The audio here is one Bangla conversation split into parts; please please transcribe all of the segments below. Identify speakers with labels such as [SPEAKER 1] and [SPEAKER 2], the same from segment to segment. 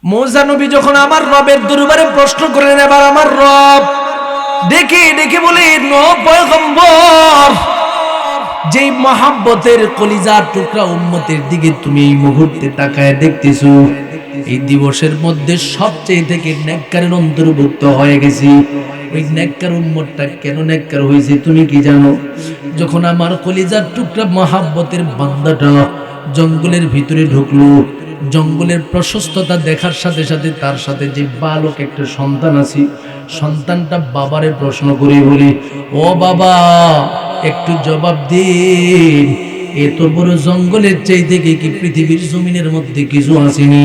[SPEAKER 1] মুসা নবী যখন আমার রবের দরবারে প্রশ্ন করলেন, এবার আমার রব দেখে দেখে বলেন, ও পয়গম্বর, যেই মহাব্বতের কলিজার টুকরা উম্মতের দিকে তুমি এই মুহূর্তে তাকায় দেখতেছো, এই দিবসের মধ্যে সবচেয়ে থেকে নেককারের অন্তর্ভুক্ত হয়ে গেছি। ওই নেককার উম্মতটা কেন নেককার হয়েছে তুমি কি জানো? যখন আমার কলিজার টুকরা মহাব্বতের বান্দাটা জঙ্গলের ভিতরে ঢুকলো, জঙ্গলের প্রশস্ততা দেখার সাথে সাথে তার সাথে যে বালক একটা সন্তান আছে, সন্তানটা বাবারে প্রশ্ন করে বলি, ও বাবা, একটু জবাব দিন, এত বড় জঙ্গলের চাইতে কি পৃথিবীর জমিনের মধ্যে কিছু আসেনি?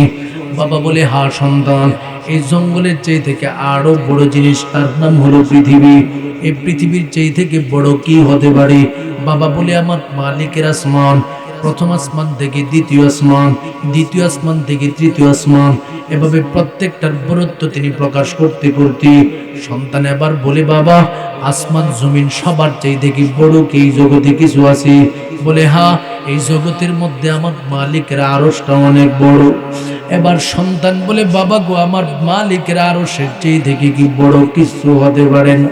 [SPEAKER 1] বাবা বলে, হ্যাঁ সন্তান, এই জঙ্গলের চাই থেকে আরো বড় জিনিস, তার নাম হলো পৃথিবী। এই পৃথিবীর চাই থেকে বড় কি হতে পারে? বাবা বলে, আমার মালিকের আসমান, প্রথম আসমান থেকে দ্বিতীয় আসমান, দ্বিতীয় আসমান থেকে তৃতীয় আসমান, এভাবে প্রত্যেকটার বড়ত্ব তিনি প্রকাশ করতে করতে সন্তান এবার বলে, বাবা, আসমান জমিন সবার চাইতে কি বড় কি এই জগতে কিছু আছে? বলে, হ্যাঁ, এই জগতের মধ্যে আমার মালিকের আরশটা অনেক বড়। এবার সন্তান বলে, বাবা গো, আমার মালিকের আরশের চাইতে কি বড় কিছু হতে পারে না?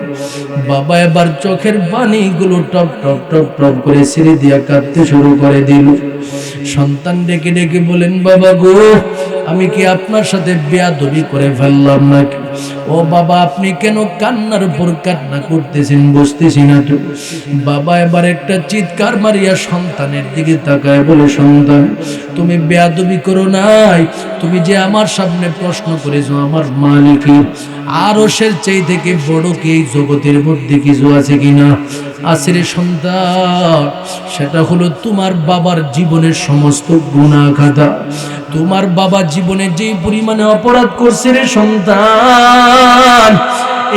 [SPEAKER 1] বাবা এবার চোখের পানিগুলো টপ টপ টপ টপ করে ছেড়ে দিয়া কাঁদতে শুরু করে দিল। সন্তান ডেকে ডেকে বলেন, বাবা গো, আমি কি আপনার সাথে বেয়াদবি করে ফেললাম নাকি? ও বাবা, আপনি কেন কান্নার উপর কান্না করতেছেন, বুঝতেছি না তো। বাবা এবার একটা চিৎকার মারিয়া সন্তানের দিকে তাকায় বলে, সন্তান, তুমি বেয়াদবি করো নাই, তুমি যে আমার সামনে প্রশ্ন করেছো আমার মালিকের আরশের চাই থেকে বড় কি এই জগতের মধ্যে কিছু আছে কিনা? আছে রে সন্তান, সেটা হলো তোমার বাবার জীবনের সমস্ত গুনাহ খাতা। তোমার বাবা জীবনে যে পরিমাণে অপরাধ করছে রে সন্তান,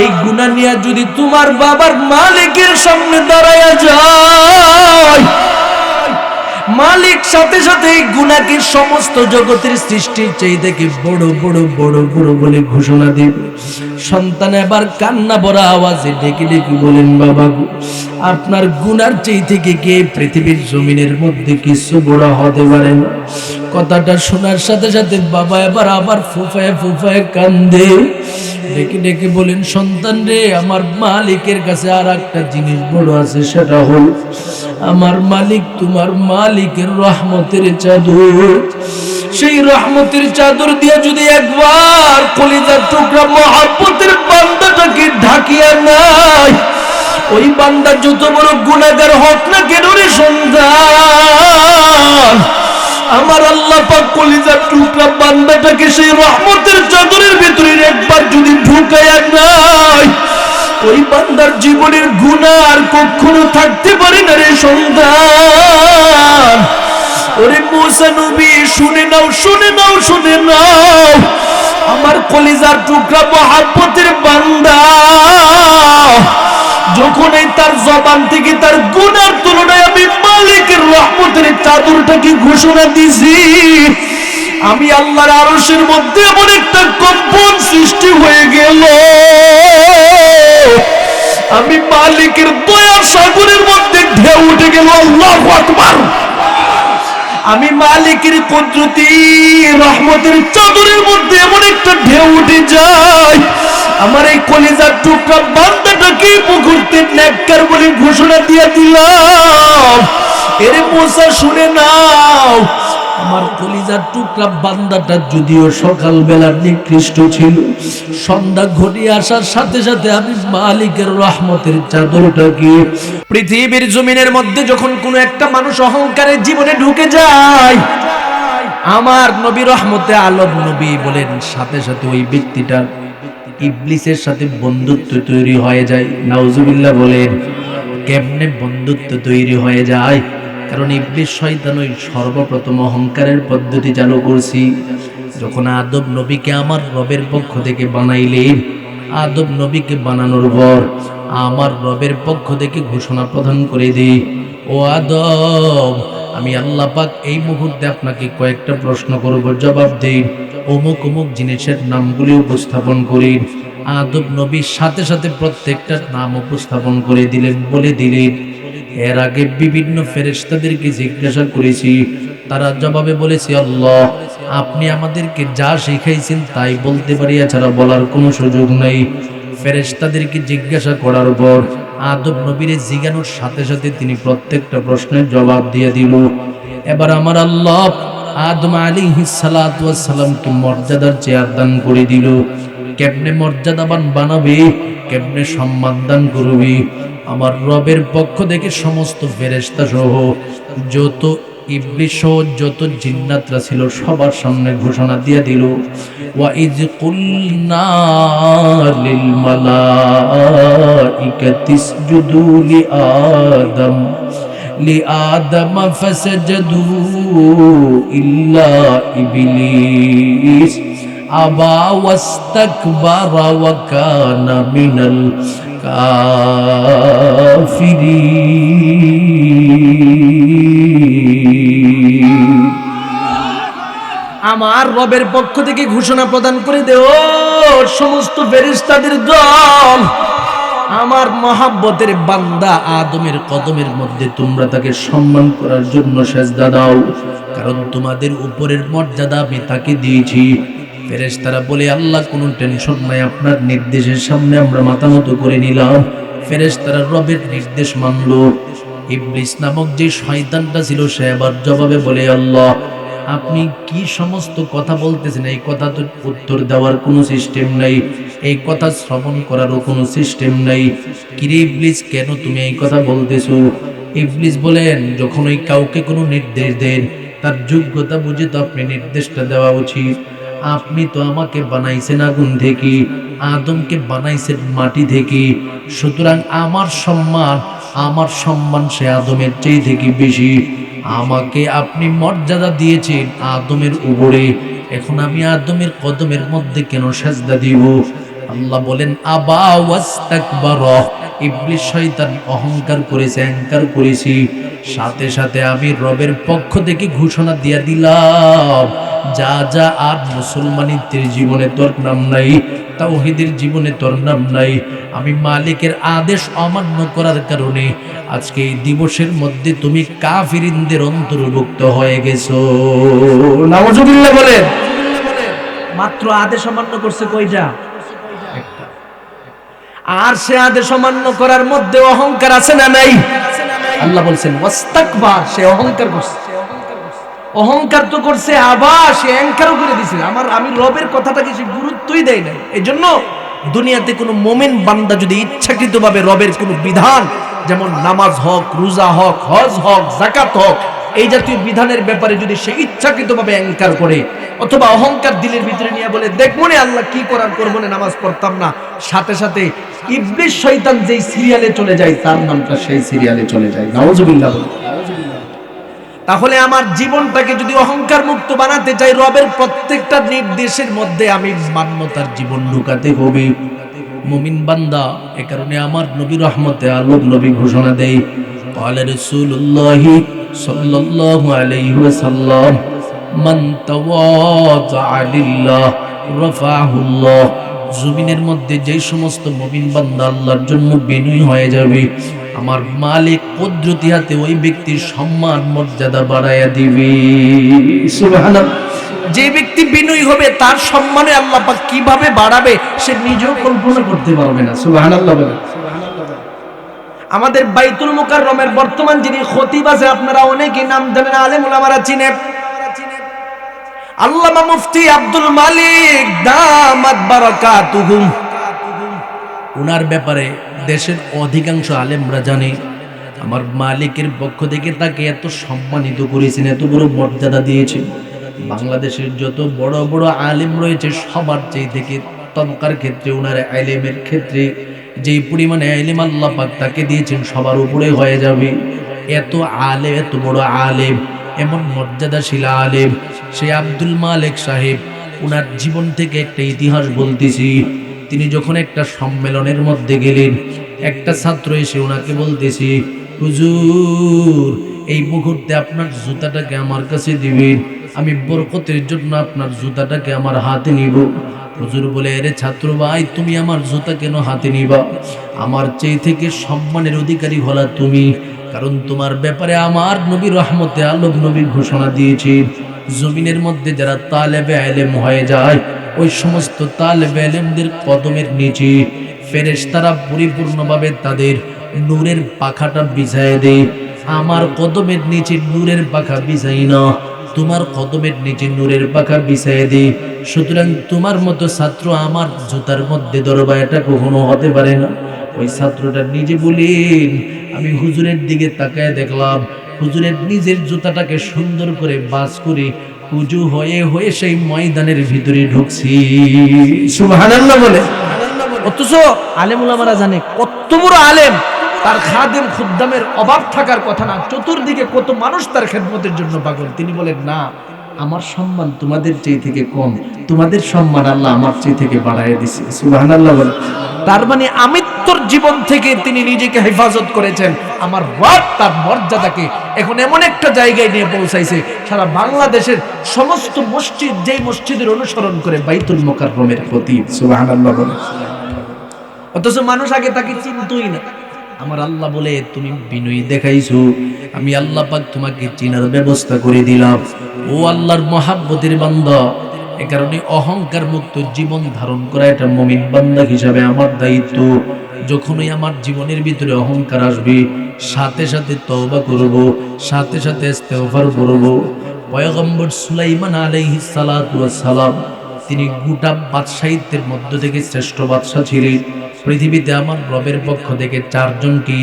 [SPEAKER 1] এই গুনাহ নিয়ে যদি তোমার বাবার মালিকের সামনে দাঁড়ায়া যায়, মালিক সাথে সাথে এই গুনাহকে সমস্ত জগতের সৃষ্টির চাইতে কি বড় বড় বড় বড় বলে ঘোষণা দিবে। সন্তান এবার কান্না ভরা আওয়াজে ডেকে ডেকে বলেন, বাবা গো, আপনার গুনার চাইতে কি পৃথিবীর জমিনের মধ্যে কিছু বড় হতে পারে না? কথাটা শোনার সাথে সাথে বাবা এবার আবার ফুফায় ফুফায় কান্দে। ডেকে ডেকে বলেন, সন্তান রে, আমার মালিকের কাছে আর একটা জিনিস বড় আছে, সেটা হল আমার মালিক তোমার মালিকের রহমতের চাদর। সেই রহমতের চাদর দিয়ে যদি একবার কলিজার টুকরা মহব্বতের বান্দাটাকে ঢাকিয়া নাই, ওই বান্দা যত বড় গুনাহগার হোক না কেন রে সন্তান, আমার আল্লাহ পাক কলিজার টুকরা বান্দাটাকে সেই রহমতের চাদরের ভিতরে একবার যদি ঢুকায়া নাই, ওই বান্দার জীবনের গুনাহ আর কখনো থাকতে পারে না রে সন্তান। ওরে মুসা নবী, শুনে নাও শুনে নাও শুনে নাও, আমার কলিজার টুকরা মহব্বতের বান্দা যখন এই তার জবান থেকে তার গুনার তুলনায় আমি মালিকের রহমতের চাদরটাকে ঘোষণা দিছি, আমি আল্লাহর আরশের মধ্যে এমন একটা কম্পন সৃষ্টি হয়ে গেল, আমি মালিকের দয়ার সাগরের মধ্যে ঢেউ উঠে গেল। আল্লাহু আকবার। আমি মালিকের কুদরতি রহমতের চাদরের মধ্যে এমন একটা ঢেউ উঠে যায়, আমার এই কলিজার টুকরা বান্দাটাকে মুহূর্তে নেককার বলে ঘোষণা দিয়ে দিলাম। এরে মুসা, শুনে নাও, আমার কলিজার টুকরা বান্দাটা যদিও সকালবেলা নিকৃষ্ট ছিল, সন্ধ্যা ঘটিয়ে আসার সাথে সাথে আমি মালিকের রহমতের চাদরটাকে পৃথিবীর জমিনের মধ্যে যখন কোনো একটা মানুষ অহংকারের জীবনে ঢুকে যায়, আমার নবী রহমতে আলম নবী বলেন, সাথে সাথে ওই ব্যক্তিটা ইবলিসের সাথে বন্ধুত্ব তৈরি হয়ে যায়। নাউজুবিল্লাহ বলেন। কেমনে বন্ধুত্ব তৈরি হয়ে যায়? কারণ ইবলিস শয়তান ওই সর্বপ্রথম অহংকারের পদ্ধতি চালু করছি। যখন আদম নবীকে আমার রবের পক্ষ থেকে বানাইলেন, আদম নবীকে বানানোর পর আমার রবের পক্ষ থেকে ঘোষণা প্রদান করে দিই, ও আদম, আমি আল্লাহ পাক এই মুহূর্তে আপনাকে কয়েকটা প্রশ্ন করব, জবাব দিন। অমুক অমুক জিনিসের নামগুলি উপস্থাপন করেন। আদম নবীর সাথে সাথে প্রত্যেকটার নাম উপস্থাপন করে দিলেন, বলে দিলেন। এর আগে বিভিন্ন ফেরেশতাদেরকে জিজ্ঞাসা করেছি, তারা জবাবে বলেছে আল্লাহ। আপনি আমাদেরকে যা শিখাইছেন তাই বলতে পারি, এছাড়া বলার কোনো সুযোগ নাই। ফেরেশতাদেরকে জিজ্ঞাসা করার পর আদম নবীরে জিজ্ঞানোর সাথে সাথে তিনি প্রত্যেকটা প্রশ্নের জবাব দিয়ে দিল। এবার আমার আল্লাহ আদম আলাইহিস সালাতু ওয়াস সালামকে মর্যাদার চেয়ার দান করে দিল। কেমনে মর্যাদাবান বানাবে, কেমনে সম্মান দান করবে, আমার রবের পক্ষ থেকে সমস্ত ফেরেশতা সহ যত ইবলিস সহ যত জিন্নাতরা ছিল সবার সামনে ঘোষণা দিয়ে দিল, ওয়া ইয কুলনা লিল মালাইকাতি ইসজুদু লি আদম ফাসাজাদু ইল্লা ইবলিস আবা ওয়াস্তাকবারা ওয়া কানা মিনাল কাফিরিন। আমার রবের পক্ষ থেকে ঘোষণা প্রদান করে দেও সমস্ত ফেরেশতাদের দল, আমার মহাব্বতের বান্দা আদমের কদমের মধ্যে তোমরা তাকে সম্মান করার জন্য সেজদা দাও, কারণ তোমাদের উপরের মর্যাদা আমি তাকে দিয়েছি। ফেরেশতারা বলে, আল্লাহ কোনো টেনশন নাই, আপনার নির্দেশের সামনে আমরা মাথা নত করে নিলাম। ফেরেশতারা রবের নির্দেশ মানল। ইবলিস নামক যে শয়তানটা ছিল সে আবার জবাবে বলে, আল্লাহ আপনি কি সমস্ত কথা বলতেছেন, এই কথা তো উত্তর দেওয়ার কোনো সিস্টেম নাই, এই কথা শ্রবণ করারও কোনো সিস্টেম নাই। কিরে ইবলিস, কেন তুমি এই কথা বলতেছো? ইবলিস বলেন, যখন ওই কাউকে কোনো নির্দেশ দেন তার যোগ্যতা বুঝে তো আপনি নির্দেশটা দেওয়া উচিত। আপনি তো আমাকে বানাইছেন আগুন থেকে, আদমকে বানাইছেন মাটি থেকে, সুতরাং আমার সম্মান সে আদমের চেয়ে থেকে বেশি। আমাকে আপনি মর্যাদা দিয়েছেন আদমের উপরে, এখন আমি আদমের কদমের মধ্যে কেন সেজদা দিব? আল্লাহ বলেন, আবা ওয়াস্তাকবারা, ইবলিস শয়তান অহংকার করেছে, অহংকার করেছি। সাথে সাথে আমি রবের পক্ষ থেকে ঘোষণা দিয়ে দিলাম, যা যা আর মুসলমানিত্বের জীবনে তোর নাম নাই, তাওহীদের জীবনে তোর নাম নাই। আমি মালিকের আদেশ অমান্য করার কারণে আজকে এই দিবসের মধ্যে তুমি কাফিরিনদের অন্তর্ভুক্ত হয়ে গেছো। নাউজুবিল্লাহ বলেন। মাত্র আদেশ অমান্য করছে কয়টা? একটা। আর সে আদেশ অমান্য করার মধ্যে অহংকার আছে না নাই? আল্লাহ বলছেন ওয়াস্তাকবার, সে অহংকার করছে। অহংকার তো করছে, আবার সে অহংকারও করে দিয়েছে। আমি রবের কথাটাকে সে গুরুত্বই দেয় না। এজন্য দুনিয়াতে কোনো মুমিন বান্দা যদি ইচ্ছাকৃতভাবে রবের কোনো বিধান, যেমন নামাজ হোক, রোজা হোক, হজ হোক, যাকাত হোক, এই জাতীয় বিধানের ব্যাপারে যদি সে ইচ্ছাকৃতভাবে অহংকার করে অথবা অহংকার দিলের ভিতরে নিয়ে বলে, দেখবো না আল্লাহ কি করার করবো না, নামাজ পড়তাম না, সাথে সাথে ইবলিস শয়তান যেই সিরিয়ালে চলে যায় তার নামটা সেই সিরিয়ালে চলে যায়। নাউজুবিল্লাহ। তাহলে আমার জীবনটাকে যদি অহংকার মুক্ত বানাতে চাই, রবের প্রত্যেকটা নির্দেশের মধ্যে আমি মান্যতার জীবন ঢুকাতে হবে। মুমিন বান্দা, এ কারণে আমার নবী রহমতে আলম নবী ঘোষণা দেয়, ক্বালা রাসূলুল্লাহ সাল্লাল্লাহু আলাইহি ওয়াসাল্লাম, মান তাওয়াযা লিল্লাহ রাফাহুল্লাহ। জমিনের মধ্যে যে সমস্ত মুমিন বান্দা আল্লাহর জন্য বিনয়ী হয়ে যাবে, আমার মালিক কুদরতি হাতে ওই ব্যক্তির সম্মান মর্যাদা বাড়ায়া দিবে। সুবহানাল্লাহ। যে ব্যক্তি বিনয়ী হবে তার সম্মানে আল্লাহ পাক কিভাবে বাড়াবে সে নিজেও কল্পনা করতে পারবে না। সুবহানাল্লাহ বলেন। আমাদের বাইতুল মুকাররমের বর্তমান যিনি খতিব আছে, আপনারা অনেকেই নাম জানেন, আলেম ওলামারা চিনেন, আল্লামা মুফতি আব্দুল মালিক দামাত বারাকাতুহু। ওনার ব্যাপারে দেশের অধিকাংশ আলেমরা জানে। আমার মালিকের পক্ষ থেকে তাকে এত সম্মানিত করেছেন, এত বড় মর্যাদা দিয়েছেন। বাংলাদেশের যত বড় বড় আলেম রয়েছে সবার চেয়ে থেকে তবকার ক্ষেত্রে, ওনার ইলমের ক্ষেত্রে যেই পরিমাণে ইলম আল্লাহ পাক তাকে দিয়েছেন সবার উপরে হয়ে যাবে। এত আলেম, এত বড় আলেম, এমন মর্যাদাশীল আলেম সেই আব্দুল মালিক সাহেব। ওনার জীবন থেকে একটা ইতিহাস বলতেছি। তিনি যখন একটা সম্মেলনের মধ্যে গেলেন, একটা ছাত্র এসে ওনাকে বলতেছি, হুজুর এই মুহূর্তে আপনার জুতাটাকে আমার কাছে দিবেন, আমি বরকতের জন্য আপনার জুতাটাকে আমার হাতে নিব। হুজুর বলে, আরে ছাত্র ভাই, তুমি আমার জুতা কেন হাতে নিবা? আমার চেয়ে থেকে সম্মানের অধিকারী হলা তুমি, কারণ তোমার ব্যাপারে আমার নবী রহমতে আলম নবী ঘোষণা দিয়েছেন, জমিনের মধ্যে যারা তালেবে ইলম হয়ে যায় ওই সমস্ত তালেবে ইলমদের কদমের নিচে ফেরেশতারা পরিপূর্ণভাবে তাদের নূরের পাখাটা বিছায় দেয়। আমার কদমের নিচে নূরের পাখা বিছাই না, তোমার কদমের নিচে নূরের পাখা বিছায় দেয়। সুতরাং তোমার মতো ছাত্র আমার জুতার মধ্যে ধরবা, এটা কখনো হতে পারে না। ওই ছাত্রটা নিজে বলেন, আমি হুজুরের দিকে তাকায় দেখলাম হুজুরের নিজের জুতাটাকে সুন্দর করে বাস করে উজু হয়ে হয়ে সেই ময়দানের ভিতরে ঢুকছি। সুবহানাল্লাহ বলে। অথচ আলেম উলামারা জানে কত বড় আলেম, তার খাদেম খুদ্দামের অভাব থাকার কথা না, চতুর্দিকে কত মানুষ তার খেদমতের জন্য পাগল। তিনি বলেন না, আমার সম্মান তোমাদের চেয়ে থেকে কম, তোমাদের সম্মান আল্লাহ আমার চেয়ে থেকে বাড়ায় দিছে। সুবহানাল্লাহ বলে। তার মানে আমৃত্যুর জীবন থেকে তিনি নিজেকে হেফাজত করেছেন। আমার রব তার মর্যাদাকে এখন এমন একটা জায়গায় নিয়ে পৌঁছাইছে, সারা বাংলাদেশের সমস্ত মসজিদ যেই মসজিদের অনুসরণ করে বাইতুল মুকাররমের খতিব। সুবহানাল্লাহ বলে। অথচ মানুষ আগে তাকে চিনতই না। আমার আল্লাহ বলে, তুমি বিনয়ী দেখাইছো, আমি আল্লাহ পাক তোমাকে চিনার ব্যবস্থা করে দিলাম। ও আল্লাহর মহাব্বতের বান্দা, এ কারণে অহংকার মুক্ত জীবন ধারণ করা এটা মুমিন বান্দা হিসাবে আমার দায়িত্ব। যখনই আমার জীবনের ভিতরে অহংকার আসবে, সাথে সাথে তওবা করব, সাথে সাথে ইস্তেগফার করব। পয়গম্বর সুলাইমান আলাইহিস সালাতু ওয়াস সালাম, তিনি গোটা বাদশাহিত্বের মধ্য থেকে শ্রেষ্ঠ বাদশা ছিলেন। পৃথিবীতে আমার রবের পক্ষ থেকে 4 জনকে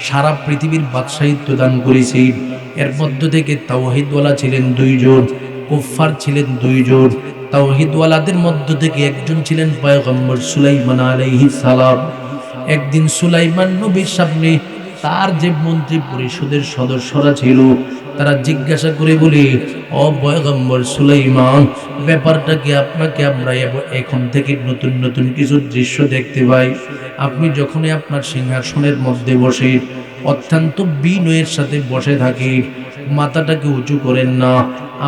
[SPEAKER 1] সারা পৃথিবীর বাদশাহিত্ব দান করেছি। এর মধ্য থেকে তাওহীদওয়ালা ছিলেন 2 জন, কুফফার ছিলেন 2 জন। তাওহীদওয়ালাদের মধ্য থেকে একজন ছিলেন পয়গম্বর সুলাইমান আলাইহিস সালাম। একদিন সুলাইমান নবীর সামনে তার যে মন্ত্রী পরিষদের সদস্যরা ছিল, তারা জিজ্ঞাসা করে বলে, ও পয়গম্বর সুলাইমান, ব্যাপারটা কি আপনাকে আমরা এখন থেকে নতুন নতুন কিছু দৃশ্য দেখতে পাই। আপনি যখনই আপনার সিংহাসনের মধ্যে বসে অত্যন্ত বিনয়ের সাথে বসে থাকেন, মাথাটাকে উঁচু করেন না,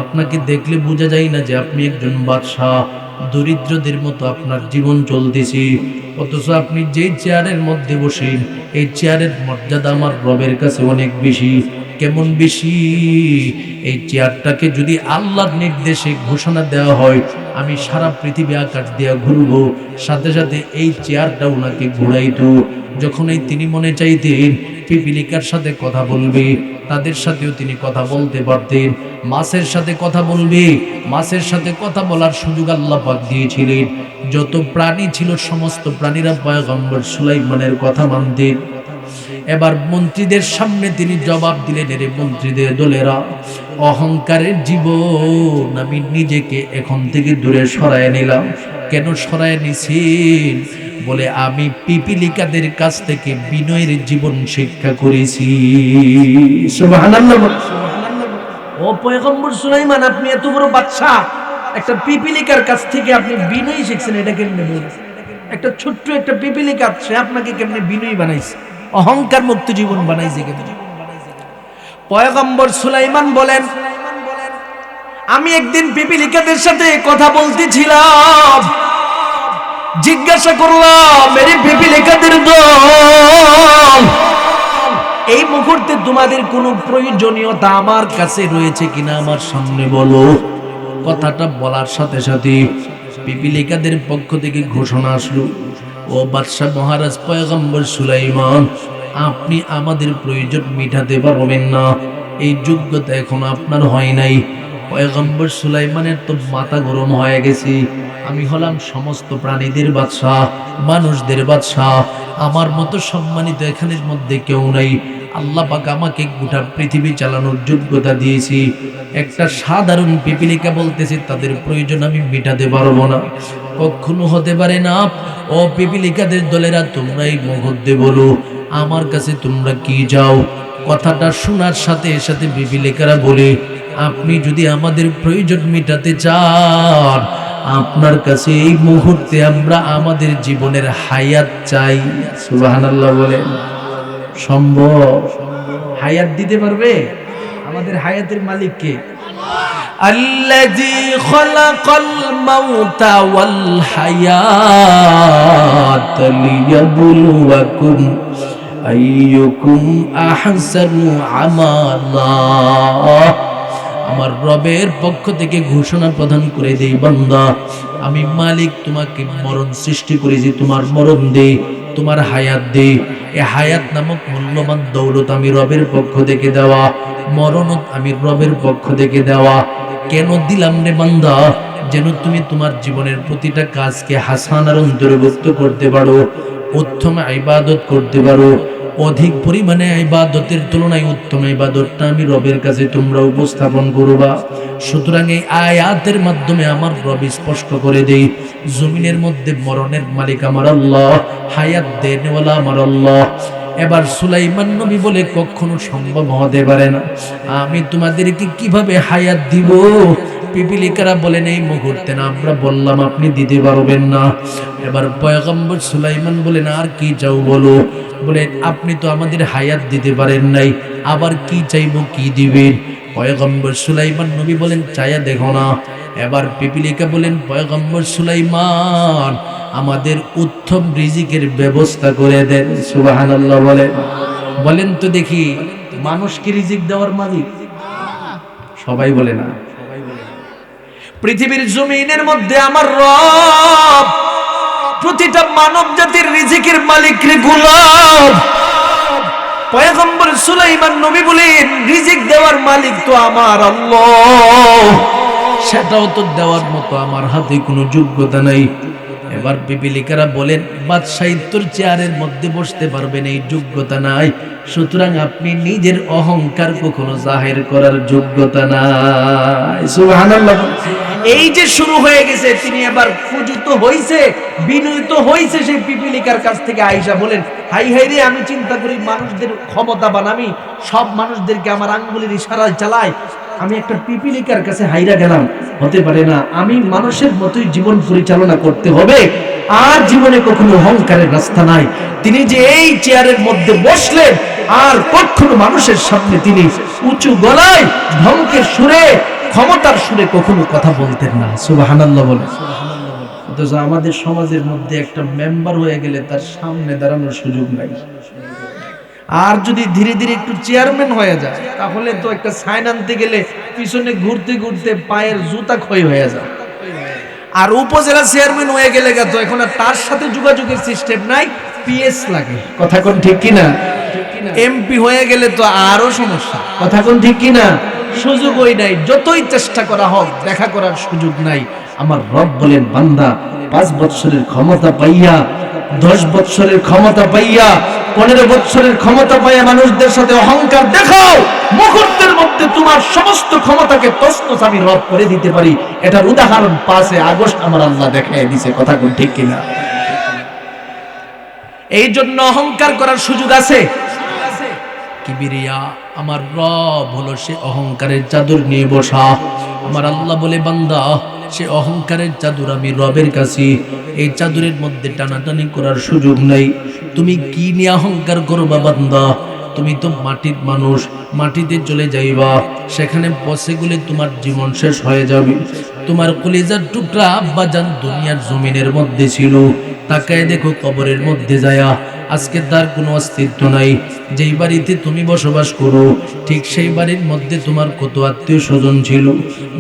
[SPEAKER 1] আপনাকে দেখলে বোঝা যায় না যে আপনি একজন বাদশাহ। দরিদ্রদের মতো আপনার জীবন চলতেছে, অথচ আপনি যে চেয়ারের মধ্যে বসেন এই চেয়ারের মর্যাদা আমার রবের কাছে অনেক বেশি। কেমন বেশি? এই চেয়ারটাকে যদি আল্লাহর নির্দেশে ঘোষণা দেওয়া হয়, আমি সারা পৃথিবী আকাশ দিয়ে ঘুরবো, সাথে সাথে এই চেয়ারটা ওনাকে ঘুরাইতো। যখনই তিনি মনে চাইতেন পিপিলিকার সাথে কথা বলবে, তাদের সাথেও তিনি কথা বলতে পারতেন। মাছের সাথে কথা বলবে, মাছের সাথে কথা বলার সুযোগ আল্লাহ পাক দিয়েছিলেন। যত প্রাণী ছিল সমস্ত প্রাণীরা পয়গম্বর সুলাইমানের কথা মানতেন। এবার মন্ত্রীদের সামনে তিনি জবাব দিলেন, এর মন্ত্রীদের দলেরা, অহংকারের জীবন আমি নিজেকে এখন থেকে দূরে সরায় নিলাম। কেন সরায় নিছেন? বলে, আমি পিপিলিকাদের কাছ থেকে বিনয়ের জীবন শিক্ষা করেছি। সুবহানাল্লাহ। ও পয়গম্বর সুলাইমান, আপনি এত বড় বাদশা, একটা পিপিলিকার কাছ থেকে আপনি বিনয় শিখছেন, এটা কেমনে বলেন? একটা ছোট্ট একটা পিপিলিকা, সে আপনাকে কেমনে বিনয়ী বানাইছে, অহংকার মুক্ত জীবন বানাইছে কেমনে? পয়গম্বর সুলাইমান বলেন, আমি একদিন পিপিলিকাদের সাথে কথা বলতেছিলাম, জিজ্ঞাসা করলাম, মেরে পিপিলিকাদের দল, এই মুহূর্তে তোমাদের কোনো প্রয়োজনীয়তা আমার কাছে রয়েছে কিনা আমার সামনে বলো। কথাটা বলার সাথে সাথে পিপিলিকাদের পক্ষ থেকে ঘোষণা আসলো, ও বাদশা মহারাজ পয়গম্বর সুলাইমান, আপনি আমাদের প্রয়োজন মিটাতে পারবেন না, এই যোগ্যতা এখন আপনার হয় নাই। পয়গম্বর সুলাইমানের তো মাথা গরম হয়ে গেছে, আমি হলাম সমস্ত প্রাণীদের বাদশা, মানুষদের বাদশা, আমার মতো সম্মানিত এখানের মধ্যে কেউ নাই। আল্লাহ পাক আমাকে গোটা পৃথিবী চালানোর যোগ্যতা দিয়েছি। একটা সাধারণ পিপিলিকা বলতেছে তাদের প্রয়োজন আমি মেটাতে পারবো না, কখনো হতে পারে না। ও পিপিলিকাদের দলেরা, তোমরা এই মুহূর্তে বলো আমার কাছে তোমরা কি যাও। কথাটা শোনার সাথে সাথে পিপিলিকারা বলে, আপনি যদি আমাদের প্রয়োজন মেটাতে চান, আপনার কাছে এই মুহূর্তে আমরা আমাদের জীবনের হায়াত চাই। সুবহানাল্লাহ বলেন। সম্ভব? হায়াত দিতে পারবে? আমাদের হায়াতের মালিক কে? আল্লাযী খালাকাল মাউতা ওয়াল হায়াত লিয়াবলুয়াকুম আইয়ুকুম আহসানু আমালা। আমার রবের পক্ষ থেকে ঘোষণা প্রদান করে দেই, বান্দা আমি মালিক তোমাকে মরণ সৃষ্টি করেছি, তোমার মরণ দেই, তোমার হায়াত দেই। এই হায়াত নামক মূল্যবান দৌলত আমি রবের পক্ষ থেকে দেওয়া, মরণও আমি রবের পক্ষ থেকে দেওয়া। কেন দিলাম রে বান্দা? যেন তুমি তোমার জীবনের প্রতিটা কাজকে হাসানার অন্তর্ভুক্ত করতে পারো, উত্তম ইবাদত করতে পারো। অধিক পরিমাণে ইবাদতের তুলনায় উত্তম ইবাদতটা আমি রবের কাছে তোমরা উপস্থাপন করবা। সুতরাং এই আয়াতের মাধ্যমে আমার রব স্পষ্ট করে দেই, জমিনের মধ্যে মরণের মালিক আমার আল্লাহ, হায়াত দেনওয়ালা আমার আল্লাহ। এবার সুলাইমান নবী বলে, কখনো সম্ভব হতে পারে না, আমি তোমাদেরকে কিভাবে হায়াত দিব? পিপিলিকারা বলেন এই মুহূর্তে না, আমরা বললাম আপনি দিতে পারবেন না। এবার পয়গম্বর সুলাইমান বলেন, আর কি চাও বলো? বলে, আপনি তো আমাদের হায়াত দিতে পারেন নাই, আবার কি চাইবো, কি দিবেন? পয়গম্বর সুলাইমান নবী বলেন, চায়া দেখো না। এবার পিপিলিকা বলেন, পয়গম্বর সুলাইমান আমাদের উত্তম রিজিকের ব্যবস্থা করে দেন। সুবহানাল্লাহ বলেন। বলেন তো দেখি, মানুষ কি রিজিক দেওয়ার মালিক? সবাই বলে না। পৃথিবীর জমিনের মধ্যে আমার রব প্রতিটা মানব জাতির রিজিকের মালিক রে গোলাম। পয়গম্বর সুলাইমান নবী বলেন, রিজিক দেওয়ার মালিক তো আমার আল্লাহ, সেটাও তো দেওয়ার মতো আমার হাতে কোনো যোগ্যতা নাই। এবার পিপিলিকারা বলেন, বাদশাহিত্বর চেয়ারের মধ্যে বসতে পারবেন এই যোগ্যতা নাই, সুতরাং আপনি নিজের অহংকার কখনো জাহির করার যোগ্যতা নাই। সুবহানাল্লাহ। এই যে শুরু হয়ে গেছে, তিনি এবার পূজিত হইছে, বিনয়িত হইছে সেই পিপিলিকার কাছ থেকে। আয়েশা বলেন, হাই হাই রে, আমি চিন্তা করি মানুষদের ক্ষমতাবান, আমি সব মানুষদেরকে আমার আঙ্গুলের ইশারায় চালাই, আমি একটা পিপিলিকার কাছে হাইরা গেলাম। হতে পারে না, আমি মানুষের মতোই জীবন পরিচালনা করতে হবে, আর জীবনে কখনো অহংকারের রাস্তা নাই। তিনি যে এই চেয়ারের মধ্যে বসলেন, আর কখনো মানুষের সামনে তিনি উঁচু গলায় ধমকের সুরে, ক্ষমতার সুরে কখনো কথা বলতেন না। সুবহানাল্লাহ বলে। অথচ আমাদের সমাজের মধ্যে একটা মেম্বার হয়ে গেলে তার সামনে দাঁড়ানোর সুযোগ নাই, আর যদি ধীরে ধীরে একটু চেয়ারম্যান হয়ে যায়, তাহলে তো একটা সাইন আনতে গেলে পিছনে ঘুরতে ঘুরতে পায়ের জুতা ক্ষয় হয়ে যায়। আর উপজেলা চেয়ারম্যান হয়ে গেলে তো এখন আর তার সাথে যোগাযোগের সিস্টেম নাই, পিএস লাগে। কথা কোন ঠিক কিনা? এমপি হয়ে গেলে তো আরো সমস্যা। কথা কোন ঠিক কিনা? সুযোগই নাই, যতই চেষ্টা করা হোক দেখা করার সুযোগ নাই। আমার রব বলেন, বান্দা 5 বছরের ক্ষমতা পাইয়া, 10 বছরের ক্ষমতা পাইয়া, 15 বছরের ক্ষমতা পাইয়া মানুষদের সাথে অহংকার দেখাও, মুহূর্তের মধ্যে তোমার সমস্ত ক্ষমতাকে তছনছ আমি রব করে দিতে পারি। এটার উদাহরণ 5 আগস্ট আমার আল্লাহ দেখায় দিয়েছে। কথা কোন ঠিক কিনা? এই জন্য অহংকার করার সুযোগ আছে। কিবরিয়া আমার রব হলো সে অহংকারের চাদর নিয়ে বসা। আমার আল্লাহ বলে, বান্দা সে অহংকারের চাদর আমি রবের কাছে, এই চাদরের মধ্যে টানাটানি করার সুযোগ নাই। তুমি কি নিয়ে অহংকার করবা বান্দা? তুমি তো মাটির মানুষ, মাটিতে চলে যাইবা, সেখানে বসে গেলে তোমার জীবন শেষ হয়ে যাবে। তোমার কলিজার টুকরা আব্বাজান দুনিয়ার জমিনের মধ্যে ছিল, তাকায় দেখো কবরের মধ্যে যায়া, আজকে তার কোনো অস্তিত্ব নাই। যেই বাড়িতে তুমি বসবাস করো, ঠিক সেই বাড়ির মধ্যে তোমার কত আত্মীয় স্বজন ছিল,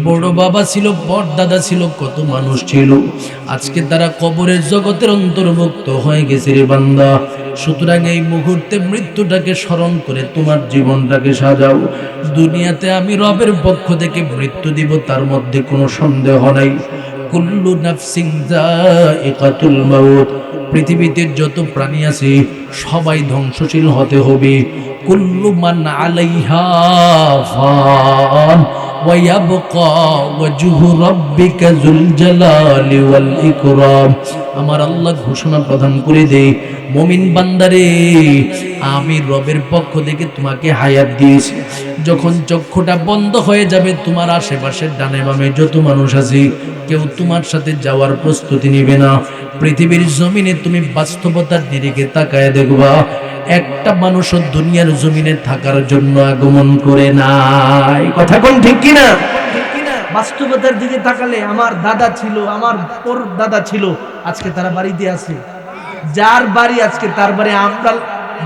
[SPEAKER 1] বড় বাবা ছিল, বড় দাদা ছিল, কত মানুষ ছিল, আজকে তারা কবরের জগতের অন্তর্ভুক্ত হয়ে গেছে রে বান্দা। সুতরাং এই মুহূর্তে মৃত্যুটাকে স্মরণ করে তোমার জীবনটাকে সাজাও। দুনিয়াতে আমি রবের পক্ষ থেকে মৃত্যু দিব, তার মধ্যে কোনো সন্দেহ নাই। কুল্লু নাফসিন যায়িকাতুল মাউত, পৃথিবীতে যত প্রাণী আছে সবাই ধ্বংসশীল হতে হবে। কুল্লু মান আলাইহা ফান ওয়া ইয়াবকা ওয়াজহু রাব্বিকা যুল জালালি ওয়াল ইকরাম। আমার আল্লাহ ঘোষণা প্রদান করে দেই, মুমিন বান্দারে, আমি রবের পক্ষ থেকে তোমাকে হায়াত দিয়েছি। যখন চক্ষুটা বন্ধ হয়ে যাবে, তোমার আশেপাশের ডানে বামে যত মানুষ আছে কেউ তোমার সাথে যাওয়ার প্রস্তুতি নেবে না। পৃথিবীর জমিনে তুমি বাস্তবতার দিকে তাকায় দেখবা, একটা মানুষও দুনিয়ার জমিনে থাকার জন্য আগমন করে নাই। কথা কোন ঠিক কিনা? বাস্তবতার দিকে তাকালে আমার দাদা ছিল, আমার পর দাদা ছিল, আজকে তারা বাড়িতে আছে। যার বাড়ি আজকে তার বাড়ি আমরা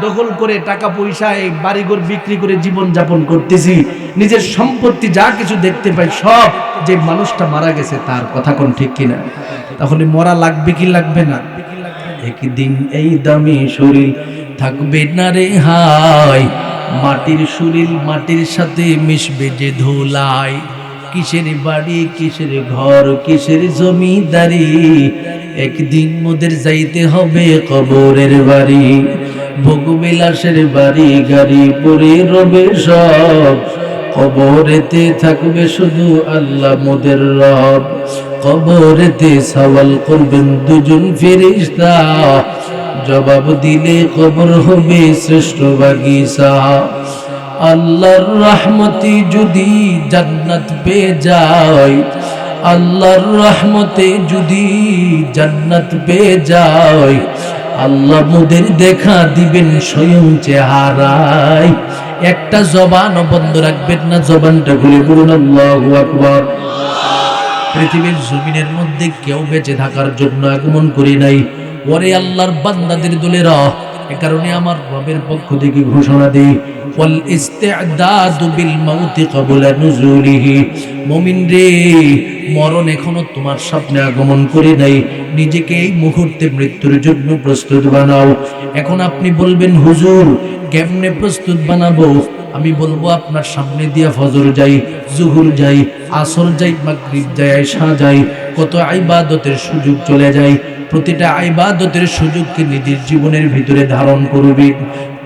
[SPEAKER 1] দখল করে টাকা পয়সা এই বাড়িঘর বিক্রি করে জীবন যাপন করতেছি, নিজের সম্পত্তি যা কিছু দেখতে পাই সব যে মানুষটা মারা গেছে তার। কথা কোন ঠিক কিনা? তাহলে মরা লাগবে কি লাগবে না? একদিন এই দামি শরীর থাকবে না রে হাই, মাটির শরীর মাটির সাথে মিশবে যে ধুলাই। কিসের বাড়ি কিসের ঘর কিসের জমিদারি, একদিন মোদের যাইতে হবে কবরের বাড়ি। ভোগবিলাসের বাড়ি গাড়ি পরে রবে সব, কবরেতে থাকবে শুধু আল্লাহ মোদের রব। কবরেতে সওয়াল করবেন দুজন ফেরেশতা, জবাব দিলে কবর হবে শ্রেষ্ঠ বাগিচা। আল্লাহর রহমতে যদি জান্নাত পেয়ে যায়, আল্লাহর রহমতে যদি জান্নাত পেয়ে যায়, আল্লাহ মোদের দেখা দিবেন স্বয়ং চেহারায়। একটা জবানও বন্ধ রাখবেন না, জবানটা খুলে বলুন আল্লাহু আকবার। পৃথিবীর জমিনের মধ্যে কেউ বেঁচে থাকার জন্য আগমন করি নাই, ওরে আল্লাহর বান্দাদের দলেরা। এ কারণে আমার রবের পক্ষ থেকে ঘোষণা দেই, ওয়াল ইস্তিআদাদু বিল মাউতি ক্বাবলা নুজুলিহি। মুমিন রে, মরণ এখনো তোমার সামনে আগমন করে নাই, নিজেকে এই মুহূর্তে মৃত্যুর জন্য প্রস্তুত বানাও। এখন আপনি বলবেন হুজুর কেমনে প্রস্তুত বানাবো? আমি বলবো আপনার সামনে দিয়া ফজর যাই, জুহুর যাই, আসর যাই, মাগরিব যাই, ইশা যাই, কত ইবাদতের সুযোগ চলে যায়। প্রতিটা ইবাদতের সুযোগকে নিজের জীবনের ভিতরে ধারণ করবে,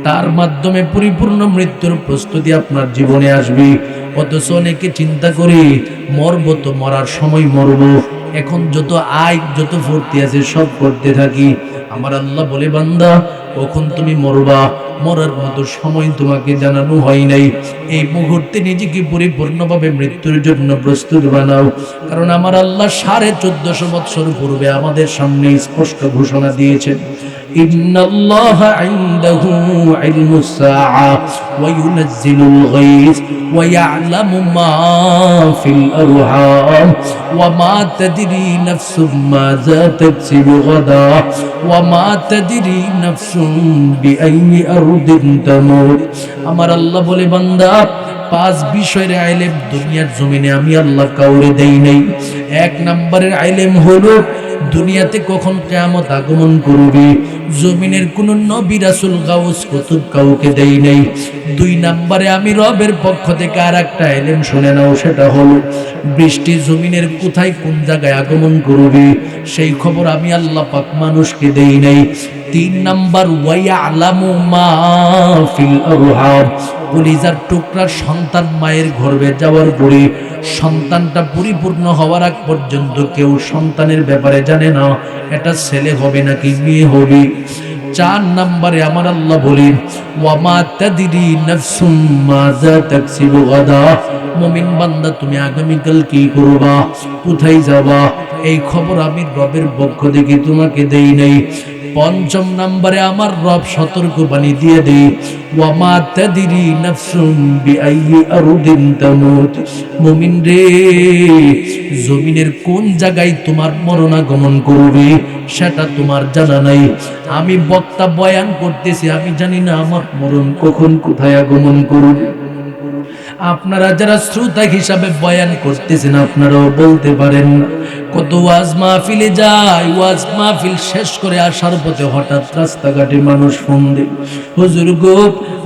[SPEAKER 1] তার মাধ্যমে পরিপূর্ণ মৃত্যুর প্রস্তুতি আপনার জীবনে আসবে। অথচ অনেকে চিন্তা করি মরবো তো মরার সময় মরবো, এখন যত আয় যত ফুর্তি আছে সব করতে থাকি। আমার আল্লাহ বলে বান্দা, কখন তুমি মরবা মরার মতো সময় তোমাকে জানানো হয় নাই। এই মুহূর্তে নিজেকে পরিপূর্ণভাবে মৃত্যুর জন্য প্রস্তুত বানাও, কারণ আমার আল্লাহ 1450 বছর পূর্বে আমাদের সামনে স্পষ্ট ঘোষণা দিয়েছেন, ইন্নাল্লাহা ইনদাহু ইলমুস সাআ ওয়া ইউনাজ্জিলুল গায়স ওয়া ইয়ালামু মা ফিল আরহাম ওয়া মা তাদরি নাফসুম মাযা তাকসিবু গাদা ওয়া মা তাদরি নাফসুম বিআইয়ি আরদিন তামুত। আমার আল্লাহ বলে বান্দা, 5 বিষয়ের ইলম দুনিয়ার জমিনে আমি আল্লাহ কাউরে দেই নাই। 1 নম্বরের ইলম হলো দুনিয়াতে কখন কিয়ামত আগমন করবে, জমিনের কোন নবী রাসূল গাউস কুতুব কাউকে দেই নাই। 2 নম্বরে আমি রবের পক্ষ থেকে আরেকটা ইলম শুনে নাও, সেটা হলো বৃষ্টি জমিনের কোথায় কোন জায়গায় আগমন করবে সেই খবর আমি আল্লাহ পাক মানুষকে দেই নাই। 3 নাম্বার ওয়া ইয়ালামু মা ফিল আরহাম, কলিজার টুকরার সন্তান মায়ের গর্ভে যাওয়ার পরে সন্তানটা পরিপূর্ণ হওয়ার আগ পর্যন্ত কেউ সন্তানের ব্যাপারে জানে না, এটা ছেলে হবে নাকি মেয়ে হবে। 4 নম্বরে আমার আল্লাহ বলেন, ওয়া মা তাদরি নাফসুম মাযা তাকসিবু গাদা। মুমিন বান্দা, তুমি আগামীকাল কি করবা, কোথায় যাবা, এই খবর আমি রবের পক্ষ থেকে তোমাকে দেই নাই। 5 নম্বরে আমার রব সতর্কবাণী দিয়ে দেই, ওয়া মা তাদরি নাফসুম বিআইয়ি আরদিন তামুত। মুমিন রে, জমিনের কোন জায়গায় তোমার মরণ আগমন করবে সেটা তোমার জানা নাই। আমি বক্তা বয়ান করতেছি, আমি জানি না আমার মরণ কখন কোথায় আগমন করবে। আপনারা যারা শ্রোতা হিসাবে বয়ান করতেছেন আপনারাও বলতে পারেন না। কত ওয়াজ মাহফিলে যায়, ওয়াজ মাহফিল শেষ করে আসার পথে হঠাৎ রাস্তাঘাটে মানুষ ফোন দেয়, হুজুর গো,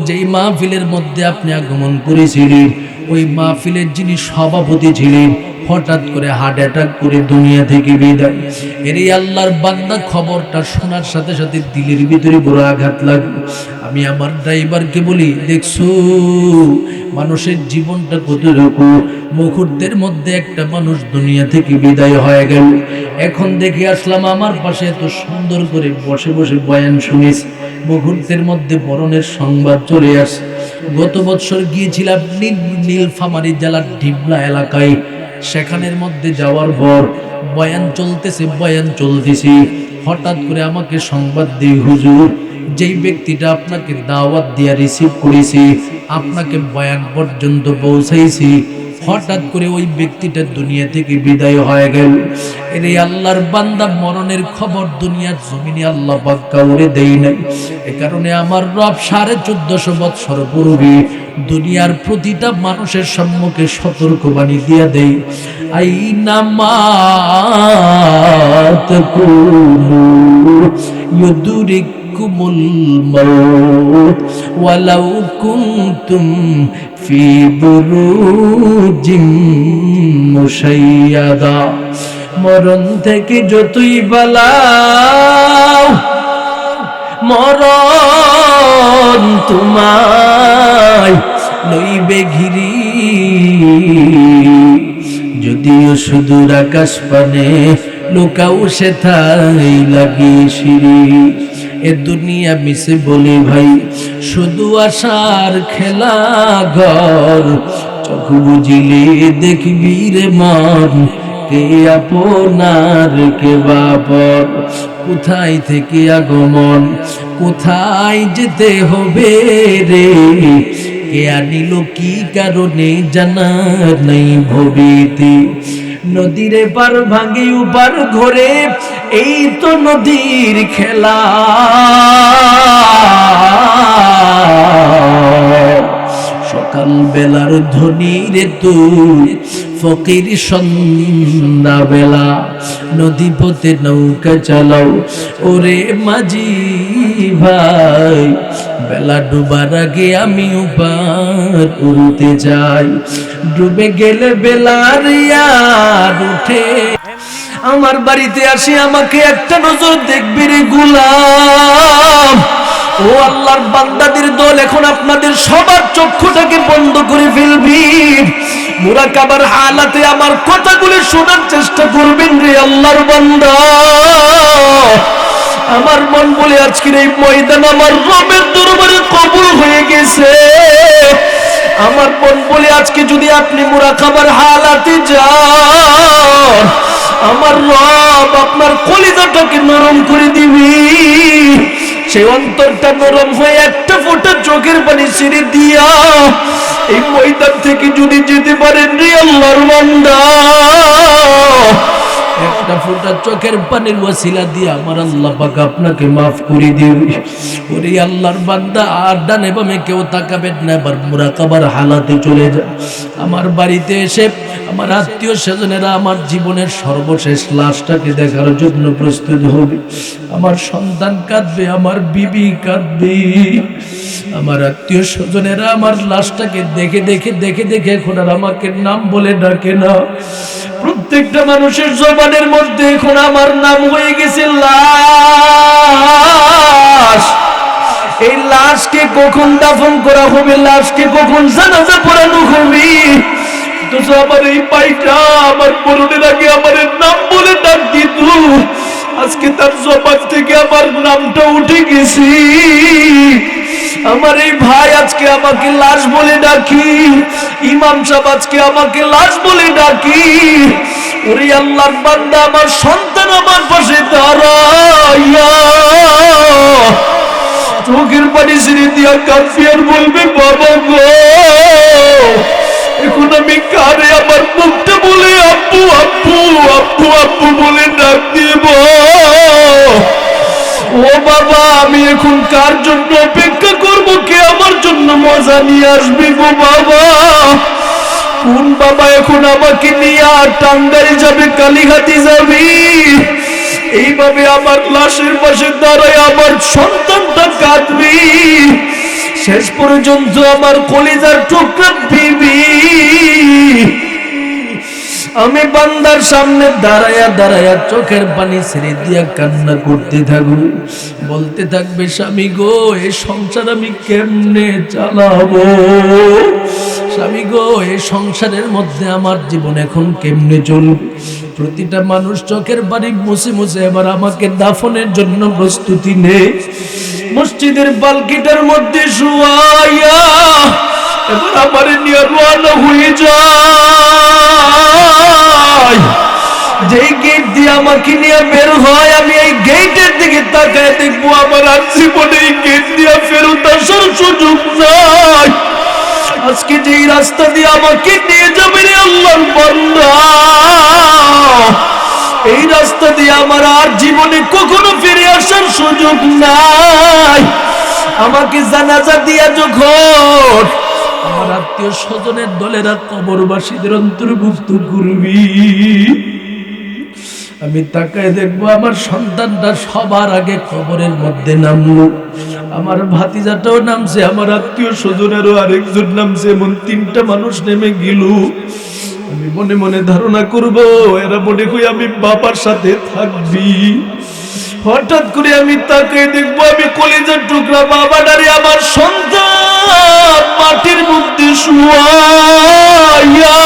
[SPEAKER 1] যেই মাহফিলের মধ্যে আপনি আগমন করেছিলেন ওই মাহফিলের যিনি সভাপতি ছিলেন হঠাৎ করে হার্ট অ্যাটাক করে দুনিয়া থেকে বিদায়। এর আল্লাহর বান্দা খবরটা শোনার সাথে সাথে দিলের ভিতরে বড় আঘাত লাগলো। আমি আমার ড্রাইভারকে বলি, দেখছো মানুষের জীবনটা কতটুকু, মুহূর্তের মধ্যে একটা মানুষ দুনিয়া থেকে বিদায় হয়ে গেল। এখন দেখে আসলাম আমার পাশে এত সুন্দর করে বসে বসে বয়ান শুনিস, মুহূর্তের মধ্যে মরণের সংবাদ চলে আসে। গত বছর গিয়েছিলাম নীলফামারী জেলার ঢিবলা এলাকায়, সেখানের মধ্যে যাওয়ার পর বয়ান চলতেছে, হঠাৎ করে আমাকে সংবাদ দিয়ে, হুজুর যেই ব্যক্তিটা আপনাকে দাওয়াত দিয়া রিসিভ করেছি, আপনাকে বয়ান পর্যন্ত পৌঁছাইছি, হঠাৎ করে ওই ব্যক্তিটা দুনিয়া থেকে বিদায় হয়ে গেল। এর আল্লাহর বান্দা মরণের খবর দুনিয়ার জমিনে আল্লাহ পাক কাউরে দেই নাই। এ কারণে আমার রব 1450 বছর পূর্বে দুনিয়ার প্রতিটা মানুষের সম্মুখে সতর্কবাণী দিয়া দেই, আইনামা তাকুনু ইউদরিকুমুল মাউত ওয়ালাউ কুনতুম ফি বুরুজিম মুশাইয়াদা। মরণ থেকে যতই বালাও মরণ তোমায় লইবে ঘিরি, যদিও সুদূর আকাশ পানে লুকাও সেথায় লাগিয়ে সিঁড়ি। এ দুনিয়া মিশে বলে ভাই শুধু আশার খেলা ঘর, চোখ বুঝিলে দেখবি রে মন কে আপনার কে বাপর। কোথায় থেকে আগমন কোথায় যেতে হবে রে, কে আনিল কি কারণে জানার নেই ভবিতে। নদীর পার ভাঙে উপার ঘরে এই তো নদীর খেলা, সকাল বেলার ধ্বনি রে তুই ফকির সন্ধ্যা বেলা। নদী পথে নৌকা চালাও ওরে মাঝি ভাই, বেলা ডুবার আগে আমি উপার উঠতে যাই। ডুবে গেলে বেলার ইয়াদ উঠে, আমার বাড়িতে আসি আমাকে একটা নজর দেখবি রে গোলাম। ও আল্লাহর বান্দাদের দল, এখন আপনাদের সবার চক্ষুটাকে বন্ধ করে ফেলবি, মুরাকাবার হালাতে আমার কথাগুলো শোনার চেষ্টা করবেন রে আল্লাহর বান্দা। আমার মন বলে আজকের এই ময়দান আমার রবের দরবারে কবুল হয়ে গেছে। আমার মন বলে আজকে যদি আপনি মুরাকাবার হালাতে যান, আমার রব আপনার কলিজাটাকে নরম করে দিবি। সেই অন্তরটা নরম হয়ে একটা ফোঁটা চোখের পানি ছেড়ে দিয়া এই ময়দান থেকে যদি যেতে পারেন রে আল্লাহর বান্দা, একটা ফোঁটা চোখের পানির ওয়াসিলা দিয়ে আমার আল্লাহ পাক আপনাকে মাফ করে দিবে। ওরে আল্লাহর বান্দা, আর ডানে বামে কেউ তাকাবেন না, এবার মুরাকাবার হালাতে চলে যায়। আমার বাড়িতে এসে আমার আত্মীয় স্বজনেরা আমার জীবনের সর্বশেষ লাশটাকে দেখার জন্য প্রস্তুত হবে। আমার সন্তান কাঁদবে, আমার বিবি কাঁদবে, আমার আত্মীয় স্বজনেরা আমার লাশটাকে দেখে দেখে দেখে দেখে এখন আর আমাকে নাম বলে ডাকে না। প্রত্যেকটা মানুষের জবানের মধ্যে এখন আমার নাম হয়ে গেছে লাশ। এই লাশকে কখন দাফন করা হবে, লাশকে কখন জানাজা পড়ানো হবে, তো আমার এই পাইটা আমার মরণের আগে আমার নাম বলে ডাক দিত। আজকে তার জবান থেকে আমার নামটা উঠে গেছি। আমার এই ভাই আজকে আমাকে লাশ বলে ডাকি, ইমাম সাহেব আজকে আমাকে লাশ বলে ডাকি। ওরে আল্লাহর বান্দা, আমার সন্তান আমার পাশে দাঁড়াইয়া চোখের পানি ছেড়ে দিয়া কাঁদফিয়ার বলবে, বাবা গো এখন আমি কারে আমার মুখটা বলে আব্বু আব্বু আব্বু আব্বু বলে ডাক দিব। ও বাবা, আমি এখন কার জন্য অপেক্ষা করব, কে আমার জন্য মজা নিয়ে আসবে গো বাবা? কোন বাবা এখন আমাকে নিয়ে আর টাঙ্গাইল যাবে, কালীঘাটি যাবি? এইভাবে আমার লাশের পাশে দাঁড়ায় আমার সন্তানটা কাঁদবি, শেষ পর্যন্ত আমার কলিজার টুকরা বিবি আমি বান্দার সামনে দাঁড়ায়া দাঁড়ায়া চোখের পানি ছেড়ে দিয়া কান্না করতে থাকবো, বলতে থাকবে, স্বামী গো এ সংসার আমি কেমনে চালাবো? স্বামী গো এ সংসারের মধ্যে আমার জীবন এখন কেমনে চলবে? প্রতিটা মানুষ চোখের পানি মুছে মুছে এবার আমাকে দাফনের জন্য প্রস্তুতি নেই। মসজিদের পালকিটার মধ্যে শুয়াইয়া এবার আমার নিয়ে রওনা হয়ে যায়। যেই গেট দিয়ে আমাকে নিয়ে বের হয়, আমি এই গেটের দিকে তাকায় দেখবো আমার আর জীবনে এই গেট দিয়ে ফেরত আসার সুযোগ নাই। আজকে যেই রাস্তা দিয়ে আমাকে নিয়ে যাবে রে আল্লাহর বান্দা, এই রাস্তা দিয়ে আমার আর জীবনে কখনো ফিরে আসার সুযোগ নাই। আমাকে জানাজা দিয়া যখন আমার আত্মীয় স্বজনের দলেরা কবরবাসীদের অন্তর্ভুক্ত করবি, আমি তাকায় দেখবো আমার সন্তানটা সবার আগে কবরের মধ্যে নামলো, আমার ভাতিজাটাও নামছে, আমার আত্মীয় স্বজনেরও আরেকজন নামছে, এমন 3টা মানুষ নেমে গেল। আমি মনে মনে ধারণা করব এরা মনে করি আমি বাবার সাথে থাকবি। হঠাৎ করে আমি তাকায় দেখবো আমি কলিজার টুকরা বাবাটারে আমার সন্তান মাটির মধ্যে শুয়াইয়া,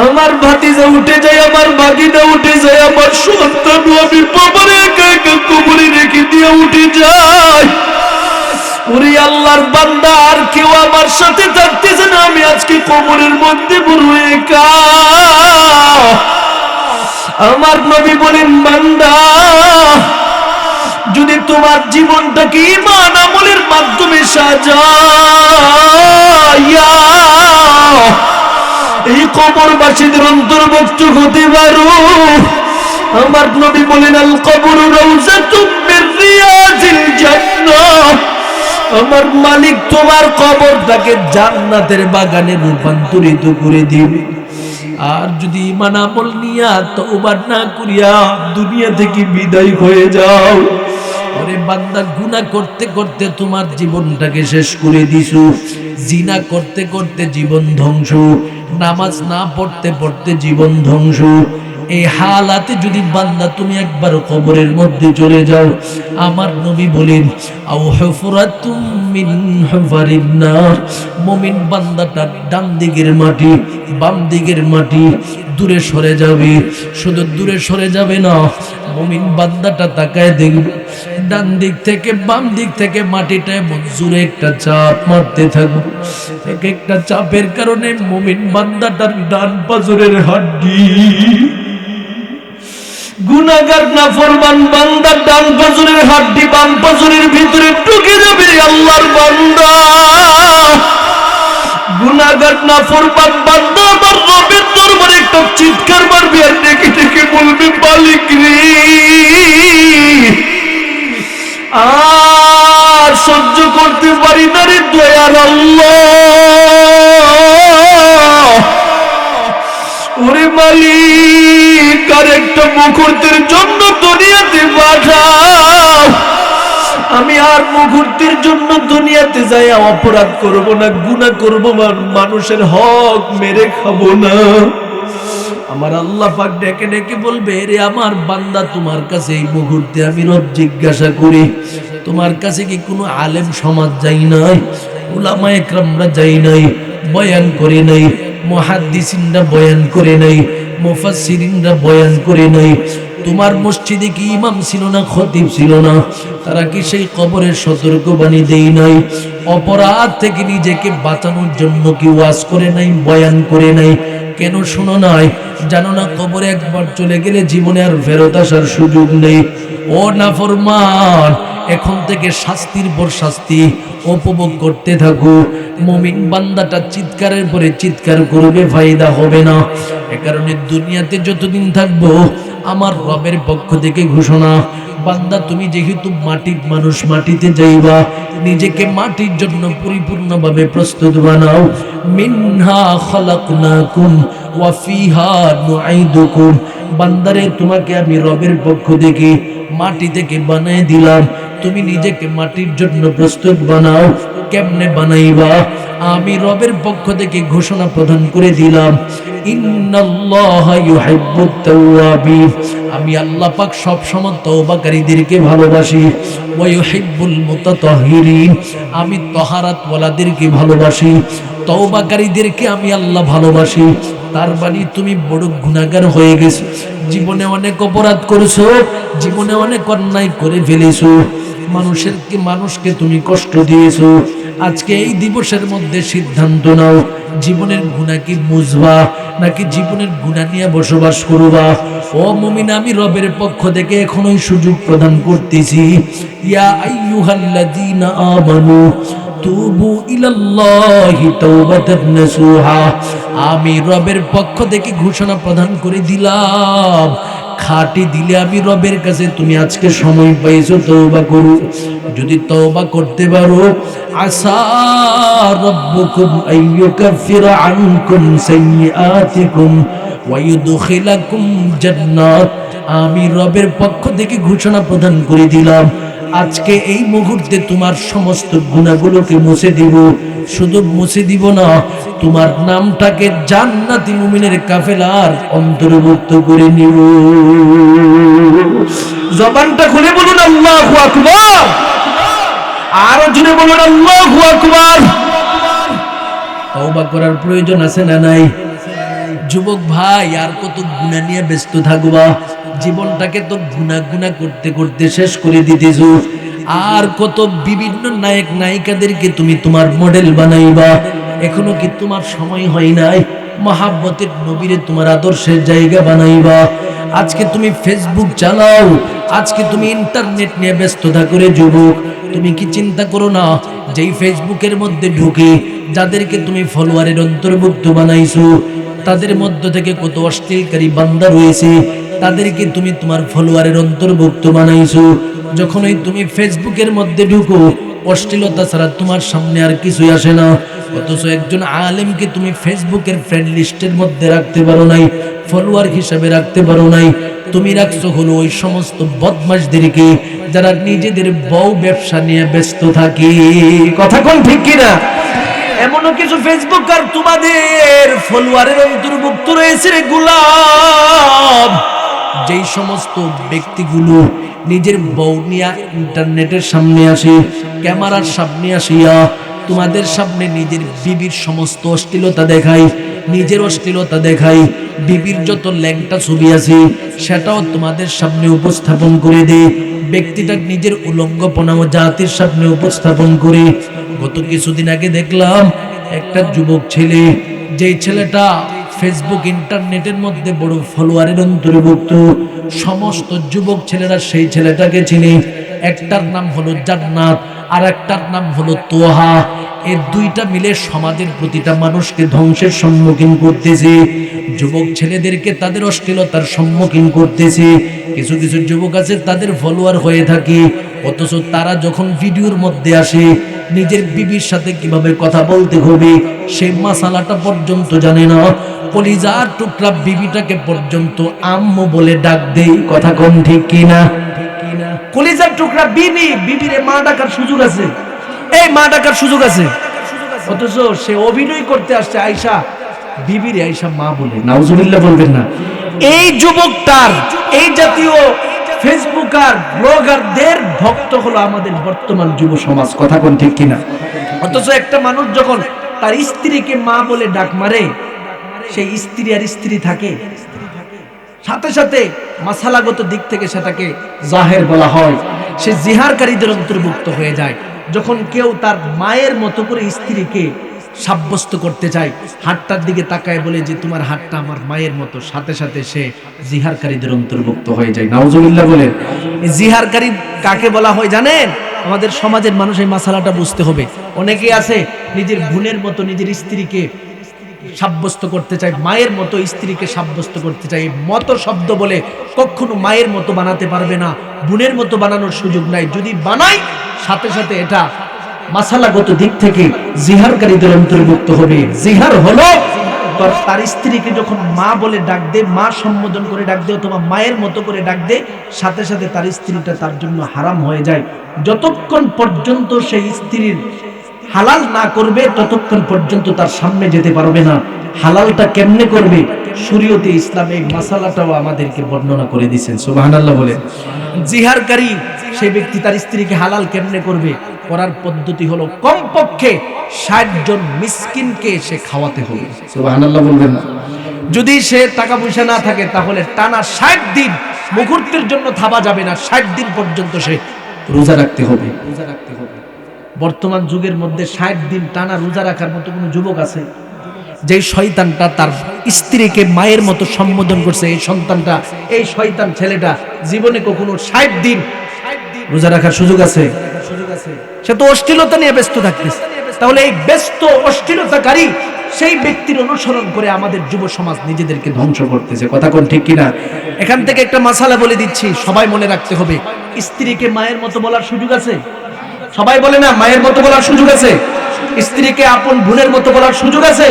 [SPEAKER 1] আমার ভাতিজা উঠে যায়, আমার ভাগিনা উঠে যায়, আমার সন্তান আমি বাবার একা একা কবরে রেখে দিয়ে উঠে যায়। ওরে আল্লাহর বান্দা, আর কেউ আমার সাথে থাকতেছে না, আমি আজকে কবরের মধ্যে বড় একা। আমার নবী বলেন, বান্দা যদি তোমার জীবনটাকে ঈমান আমলের মাধ্যমে সাজায়া এই কবরবাসীদের অন্তর্ভুক্ত হতে পারো, আমার নবী বলেন, আল কবরু রাউযাতুম মির রিয়াজিল জান্নাহ, আমার মালিক তোমার কবরটাকে জান্নাতের বাগানে রূপান্তরিত করে দিবে। আর যদি ঈমান আমল নিয়া তওবা না করিয়া দুনিয়া থেকে বিদায় হয়ে যাও, ওরে বান্দা, গুনাহ করতে করতে তোমার জীবনটাকে শেষ করে দিছো, জিনা করতে করতে জীবন ধ্বংস, নামাজ না পড়তে পড়তে জীবন ধ্বংস। এই হালাতে যদি বান্দা তুমি একবার কবরের মধ্যে চলে যাও, আমার নবী বলেন, আও হুফরাতুম মিন হুফারিন নার, মুমিন বান্দাটা ডান দিকের মাটি বাম দিকের মাটি দূরে সরে যাবে। শুধু দূরে সরে যাবে না, মুমিন বান্দাটা তাকায় দেখবে ডান দিক থেকে বাম দিক থেকে মাটিটা এমন জোরে একটা চাপ মারতে থাকবে। এক একটা চাপের কারণে মুমিন বান্দাটার ডান পাজরের হাড্ডি, গুনাহগার নাফরমান বান্দার ডান পাজরের হাড্ডি বাম পাজরের ভিতরে ঢুকে যাবে। আল্লাহর বান্দা, গুনাহগার নাফরমান বান্দা আমার রবের দরবারে একটা চিৎকার মারবে আর ডেকে ডেকে বলবে, মালিক রে, আর সহ্য করতে পারি না রে দয়ার আল্লাহ। ওরে মালিক, আর একটা মুহূর্তের জন্য দুনিয়াতে পাঠাও, আমি আর মুহূর্তের জন্য দুনিয়াতে যাই অপরাধ করব না, গুনাহ করব, মানুষের হক মেরে খাবো না। আমার আল্লাহ পাক ডেকে ডেকে বলবে, রে আমার বান্দা, তোমার কাছে এই মুহূর্তে আমি রব জিজ্ঞাসা করি, তোমার কাছে কি কোনো আলেম সমাজ যাই নাই, উলামায়ে কেরামরা যাই নাই, বয়ান করে নাই, মুহাদ্দিসিনরা বয়ান করে নাই, মুফাসসিরিনরা বয়ান করে নাই? তোমার মসজিদে কি ইমাম ছিল না, খতিব ছিল না? তারা কি সেই কবরের সতর্কবাণী দেই নাই? অপরাধ থেকে নিজেকে বাঁচানোর জন্য কি ওয়াজ করে নাই, বয়ান করে নাই? কেন শোনো নাই? জানো না কবরে একবার চলে গেলে জীবনে আর ফেরত আসার সুযোগ নেই? ও নাফরমান, এখন থেকে শাস্তির পর শাস্তি উপভোগ করতে থাকো। মুমিন বান্দাটা চিৎকারের পরে চিৎকার করবে, ফায়দা হবে না। এ কারণে দুনিয়াতে যতদিন থাকবো আমার রবের পক্ষ থেকে ঘোষণা, বান্দা তুমি যেহেতু মাটির মানুষ, মাটিতে যাইবা, নিজেকে মাটির জন্য পরিপূর্ণভাবে প্রস্তুত বানাও। মিনহা খালাকনাকুম ওয়া ফিহা নুঈদুকুম, বান্দারে তোমাকে আমি রবের পক্ষ থেকে মাটি থেকে বানিয়ে দিলাম, তুমি নিজেকে মাটির জন্য প্রস্তুত বানাও। কেমনে বানাইবা? আমি রবের পক্ষ থেকে ঘোষণা প্রদান করে দিলাম, ইন্নাল্লাহা ইউহিব্বুত তাওয়াবিন, আমি আল্লাহ পাক সব সময় তওবাকারীদেরকে ভালোবাসি। ওয়া ইউহিব্বুল মুতাতাহহিরিন, আমি তাহারাত ওয়ালাদেরকে ভালোবাসি। তওবাকারীদেরকে আমি আল্লাহ ভালোবাসি। তার মানে তুমি বড় গুনাহগার হয়ে গেছো, জীবনে অনেক অপরাধ করেছো, জীবনে অনেক অন্যায় করে ফেলেছো, মানুষকে তুমি কষ্ট দিয়েছো। আজকে এই দিবসের মধ্যে সিদ্ধান্ত নাও, জীবনের গুনাহ কি মুছবা নাকি জীবনের গুনাহ নিয়ে বসবাস করবা? ও মুমিন, আমি রবের পক্ষ থেকে এখনোই সুযোগ প্রদান করতেছি। ইয়া আইয়ুহাল্লাযীনা আমানু তুবু ইলাল্লাহি তাওবাতান নাসুহা। আমি রবের পক্ষ থেকে ঘোষণা প্রদান করে দিলাম, খাঁটি দিলে আমি রবের কাছে তুমি আজকে সময় পাইছো তওবা করো। যদি তওবা করতে পারো, আসা রাব্বুকুম আইয়ুকাফিরা আনকুম সাইয়্যাতিকুম ওয়া ইউদখিলাকুম জান্নাত। আমি রবের পক্ষ থেকে ঘোষণা প্রদান করে দিলাম, আজকে এই মুহূর্তে তোমার সমস্ত গুনাহগুলোকে মুছে দিব। শুধু মুছে দিব না, তোমার নামটাকে জান্নাতি মুমিনের কাফেলার অন্তর্ভুক্ত করে নিব। জবানটা খুলে বলুন আল্লাহু আকবার, আরো জোরে বলুন আল্লাহু আকবার। তওবা করার প্রয়োজন আছে না নাই? যুবক ভাই, আর কত গুনাহ নিয়ে ব্যস্ত থাকবা? জীবনটাকে তো গুনাহ করতে করতে শেষ করে দিতেছো। আর কত বিভিন্ন নায়ক নায়িকাদেরকে তুমি তোমার মডেল বানাইবা? এখনো কি তোমার সময় হয় নাই মহাব্বতের নবীরে তোমার আদর্শের জায়গা বানাইবা? আজকে তুমি ফেসবুক চালাও, আজকে তুমি ইন্টারনেট নিয়ে ব্যস্ততা করে যুবক, তুমি কি চিন্তা করো না যেই ফেসবুকের মধ্যে ঢুকে যাদেরকে তুমি ফলোয়ারের অন্তর্ভুক্ত বানাইছো, তাদের মধ্য থেকে কত অশ্লীলকারী বান্দা রয়েছে, তাদেরকে তুমি তোমার ফলোয়ারের অন্তর্ভুক্ত বানাইছো। যখনই তুমি ফেসবুকের মধ্যে ঢুকো, অশ্লীলতা ছাড়া তোমার সামনে আর কিছুই আসে না। অথচ একজন আলেমকে তুমি ফেসবুকের ফ্রেন্ড লিস্টের মধ্যে রাখতে পারো নাই, ফলোয়ার হিসাবে রাখতে পারো নাই। তুমি রাখছো হলো ওই সমস্ত বদমাশদেরকে যারা নিজেদের বউ ব্যবসা নিয়ে ব্যস্ত থাকে। কথা কোন ঠিক কিনা? এমনও কিছু ফেসবুক আর তোমাদের ফলোয়ারের অন্তর্ভুক্ত রয়েছে রে গোলাম, যেই সমস্ত ব্যক্তিগুলো নিজের বউ নিয়ে ইন্টারনেটের সামনে আসে, ক্যামেরার সামনে আসিয়া তোমাদের সামনে নিজের বিবির সমস্ত অশ্লীলতা দেখায়, নিজের অশ্লীলতা দেখায়, বিবির যত ল্যাংটা ছবি আছে সেটাও তোমাদের সামনে উপস্থাপন করে দেয়। ব্যক্তিটা নিজের উলঙ্গপনা ও জাতির সামনে উপস্থাপন করে। গত কিছুদিন আগে দেখলাম একটা যুবক ছেলে, যেই ছেলেটা ফেসবুক ইন্টারনেটের মধ্যে বড় ফলোয়ারের অন্তর্ভুক্ত, সমস্ত যুবক ছেলেরা সেই ছেলেটাকে চিনে। একটার নাম হলো জান্নাত আর একটার নাম হলো তোহা। এই দুইটা মিলে সমাজের প্রতিটা মানুষকে ধ্বংসের সম্মুখীন করতেছে, যুবক ছেলেদেরকে তাদের অশ্লীলতার সম্মুখীন করতেছে। কিছু কিছু যুবক আছে তাদের ফলোয়ার হয়ে থাকে, অথচ তারা যখন ভিডিওর মধ্যে আসে নিজের বিবির সাথে কিভাবে কথা বলতে হবে সেই মাসালাটা পর্যন্ত জানে না। কলিজার টুকরা বিবিটাকে পর্যন্ত আম্মু বলে ডাক দেই। কথা কোন ঠিক কিনা? কলিজার টুকরা বিবি, বিবিরে মা ডাকার সুযোগ আছে, এই মা ডাকার সুযোগ আছে, অথচ সে অভিনয় করতে আসছে আয়েশা, বিবিরে আয়েশা মা বলে। নাউজুবিল্লাহ বলবেন না। এই যুবকটার, এই জাতীয় ফেসবুকার ব্লগারদের ভক্ত হলো আমাদের বর্তমান যুব সমাজ। কথা কোন ঠিক কিনা? অথচ একটা মানুষ যখন তার স্ত্রীকে মা বলে ডাক মারে, সেই স্ত্রী আর স্ত্রী থাকে, সাথে সাথে মাসালাগত দিক থেকে সেটাকে জাহের বলা হয়, সে জিহারকারীদের অন্তর্ভুক্ত হয়ে যায়। যখন কেউ তার মায়ের মতো করে স্ত্রীকে সাব্যস্ত করতে চায়, হাতটার দিকে তাকায় বলে যে তোমার হাতটা আমার মায়ের মতো, সাথে সাথে সে জিহারকারীদের অন্তর্ভুক্ত হয়ে যায়। নাউজুবিল্লাহ বলেন। জিহারকারী কাকে বলা হয় জানেন? আমাদের সমাজের মানুষ এই মাসালাটা বুঝতে হবে। অনেকেই আছে নিজের বোনের মতো নিজের স্ত্রীকে সাব্যস্ত করতে চায়, মায়ের মতো স্ত্রীকে সাব্যস্ত করতে চায়। মতো শব্দ বলে কখনো মায়ের মতো বানাতে পারবে না, বোনের মতো বানানোর সুযোগ নাই। যদি বানাই, সাথে সাথে এটা মাসালাগত দিক থেকে জিহারকারীদের অন্তর্ভুক্ত হবে। জিহার হলো তার স্ত্রীকে যখন মা বলে ডাক দে, মা সম্বোধন করে ডাক দে অথবা মায়ের মতো করে ডাক দে, সাথে সাথে তার স্ত্রীটা তার জন্য হারাম হয়ে যায়। যতক্ষণ পর্যন্ত সেই স্ত্রীর হালাল না করবে ততক্ষণ পর্যন্ত তার সামনে যেতে পারবে না। হালালটা কেমনে করবে? শরীয়তে ইসলাম এই মাসালাটাও আমাদেরকে বর্ণনা করে দিয়েছেন। সুবহানাল্লাহ বলেন। জিহারকারী সেই ব্যক্তি তার স্ত্রীকে হালাল কেমনে করবে? করার পদ্ধতি হলো কমপক্ষে 60 জন মিসকিনকে সে খাওয়াতে হবে। সুবহানাল্লাহ বলবেন না? যদি সে টাকা পয়সা না থাকে তাহলে টানা 60 দিন, মুহূর্তের জন্য থাবা যাবে না, 60 দিন পর্যন্ত সে রোজা রাখতে হবে। বর্তমান যুগের মধ্যে 60 দিন টানা রোজা রাখার মতো কোনো যুবক আছে? যে শয়তানটা তার স্ত্রীকে মায়ের মতো সম্বোধন করছে, এই সন্তানটা, এই শয়তান ছেলেটা জীবনে কখনো 60 দিন রোজা রাখার সুযোগ আছে? সে তো অশ্লীলতা নিয়ে ব্যস্ত থাকতেছে। তাহলে এই ব্যস্ত অশ্লীলতাকারী সেই ব্যক্তির অনুসরণ করে আমাদের যুব সমাজ নিজেদেরকে ধ্বংস করতেছে। কথা কোন ঠিক কিনা? এখান থেকে একটা মাসালা বলে দিচ্ছি, সবাই মনে রাখতে হবে। স্ত্রীকে মায়ের মতো বলার সুযোগ আছে? সবাই বলে না মায়ের মতো বলার সুযোগ আছে? স্ত্রীকে আপন বোনের মতো বলার সুযোগ আছে?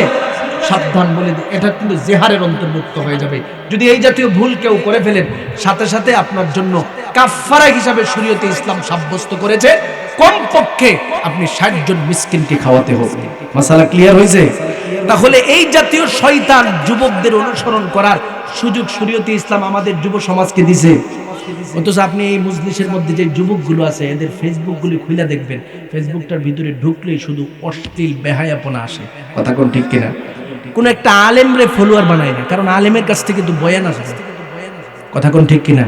[SPEAKER 1] সাবধান বলে দিই, এটা কিন্তু জেহারের অন্তর্ভুক্ত হয়ে যাবে। যদি এই জাতীয় ভুল কেউ করে ফেলেন, সাথে সাথে আপনার জন্য কাফফারা হিসাবে শরীয়তে ইসলাম সাব্যস্ত করেছে কমপক্ষে আপনি 60 জন মিসকিনকে খাওয়াতে হবে। মাসালা ক্লিয়ার হয়েছে? তাহলে এই জাতীয় শয়তান যুবকদের অনুসরণ করার সুযোগ শরীয়তে ইসলাম আমাদের যুব সমাজকে দিয়েছে। অথচ আপনি এই মজলিসের মধ্যে যে যুবকগুলো আছে এদের ফেসবুকগুলি খুলে দেখবেন, ফেসবুকটার ভিতরে ঢুকলেই শুধু অশ্লীল বেহায়াপনা আসে। কথা কোন ঠিক কিনা? কোন একটা আলেমরে ফলোয়ার বানায় না, কারণ আলেমের কাছ থেকে তো বয়ান আসে। কথা কোন ঠিক কিনা?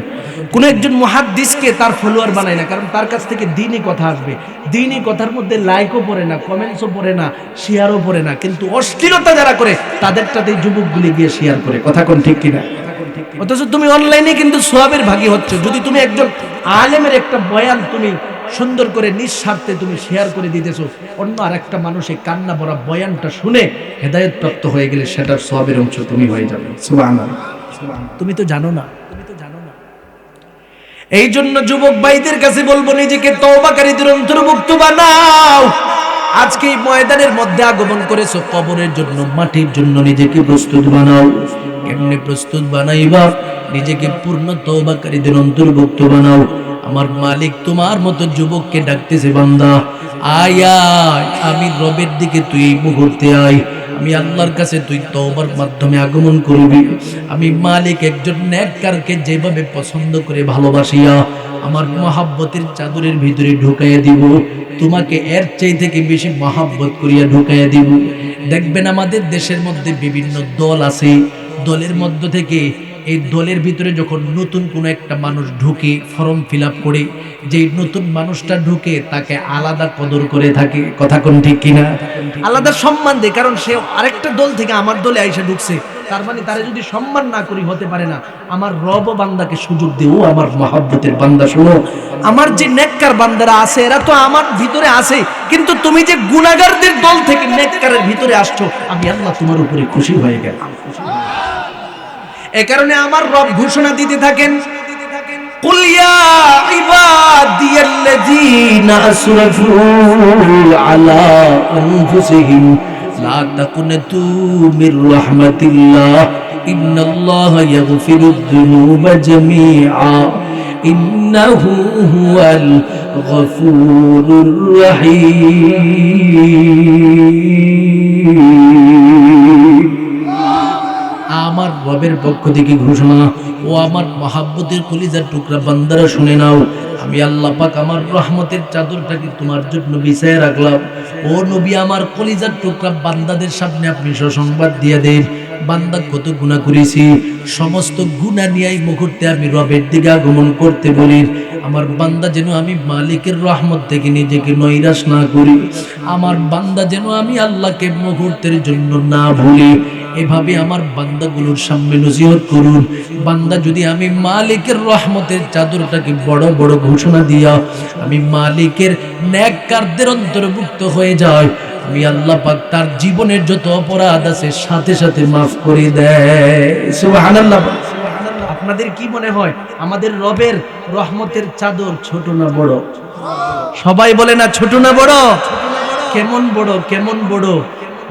[SPEAKER 1] কোন একজন মুহাদ্দিসকে তার ফলোয়ার বানায় না, কারণ তার কাছ থেকে দ্বীনি কথা আসবে। দ্বীনি কথার মধ্যে লাইকও পড়ে না, কমেন্টসও পড়ে না, শেয়ারও পড়ে না, কিন্তু অশ্লীলতা যারা করে তাদেরটাতেই যুবকগুলি গিয়ে শেয়ার করে। কথা কোন ঠিক কিনা? অথচ তুমি অনলাইনে কিন্তু সোয়াবের ভাগী হচ্ছ। যদি তুমি একজন আলেমের একটা বয়ান তুমি সুন্দর করে নিঃস্বার্থে তুমি শেয়ার করে দিতেছো, অন্য আরেকটা মানুষের কান্না ভরা বয়ানটা শুনে হেদায়েত প্রাপ্ত হয়ে গেলে সেটার সোয়াবের অংশ তুমি হয়ে যাবে। সুবহানাল্লাহ। তুমি তো জানো না। এই জন্য যুবক ভাইদের কাছে বলবো, নিজেকে তওবাকারীদের অন্তর্ভুক্ত বানাও। আজকে এই ময়দানের মধ্যে আগমন করেছো কবরের জন্য, মাটির জন্য নিজেকে প্রস্তুত বানাও। কেমনে প্রস্তুত বানাইবা? নিজেকে পূর্ণ তওবাকারীদের অন্তর্ভুক্ত বানাও। আমার মালিক তোমার মতো যুবককে ডাকতেছে, বান্দা আয় আয়, আমি রবের দিকে তুই এই মুহূর্তে আয়। আমি আল্লাহর কাছে তুই তওবার মাধ্যমে আগমন করবি। আমি মালিক একজন নেককারকে যেভাবে পছন্দ করে ভালোবাসিয়া আমার মহাব্বতের চাদরের ভিতরে ঢুকাইয়া দিব, তোমাকে এর চাই থেকে বেশি মহাব্বত করিয়া ঢুকাইয়া দিব। দেখবেন আমাদের দেশের মধ্যে বিভিন্ন দল আছে, দলের মধ্য থেকে এই দলের ভিতরে যখন নতুন কোনো একটা মানুষ ঢুকে ফর্ম ফিল আপ করে, যেই নতুন মানুষটা ঢুকে তাকে আলাদা কদর করে থাকে। কথা কোন ঠিক কিনা? আলাদা সম্মান দেয়, কারণ সে আরেকটা দল থেকে আমার দলে আইসা ঢুকছে, তার মানে তারা যদি সম্মান না করি হতে পারে না। আমার রব বান্দাকে সুযোগ দেও, আমার মহাব্বতের বান্দা শোনো, আমার যে নেককার বান্দারা আছে এরা তো আমার ভিতরে আছে, কিন্তু তুমি যে গুনাহগারদের দল থেকে নেককারের ভিতরে আসছো, আমি আল্লাহ তোমার উপরে খুশি হয়ে গেলাম। এই কারণে আমার রব ঘোষণা দিতে থাকেন, কুল ইয়া ইবাদিয়াল্লাযীনা আসরাফু আলা আনফুসিহিম লা তাকুনাতু মির রাহমাতিল্লাহ ইন্নাল্লাহা ইয়াগফিরুয যুনুবা জামিআ ইন্নাহু হুয়াল গফুরুর রহিম। আমার রবের পক্ষ থেকে ঘোষণা, ও আমার মহাব্বতের কলিজার টুকরা বান্দারা শুনে নাও, আমি আল্লাহ পাক আমার রহমতের চাদরটাকে তোমার জন্য বিছায় রাখলাম। ও নবী, আমার কলিজার টুকরা বান্দাদের সামনে আপনি সুসংবাদ দিয়ে দেন, বান্দা কত গুনাহ করেছি, সমস্ত গুনাহ নিয়ে এই মুহূর্তে আমি রবের দিকে আগমন করতে বলি। আমার বান্দা যেন আমি মালিকের রহমত থেকে নিজেকে নৈরাশ না করি, আমার বান্দা যেন আমি আল্লাহকে মুহূর্তের জন্য না ভুলি। এভাবে আমার বান্দাগুলোর সামনে নসিহত করুন। বান্দা যদি আমি মালিকের রহমতের চাদরটাকে বড় বড় ঘোষণা দিয়া আমি মালিকের নেককারদের অন্তর্ভুক্ত হয়ে যায়, আমি আল্লাহ পাক তার জীবনের যত অপরাধ আছে সাথে সাথে মাফ করে দেয়। সুবহানাল্লাহ। আপনাদের কি মনে হয় আমাদের রবের রহমতের চাদর ছোট না বড়? সবাই বলে না ছোট না বড়? কেমন বড়, কেমন বড়?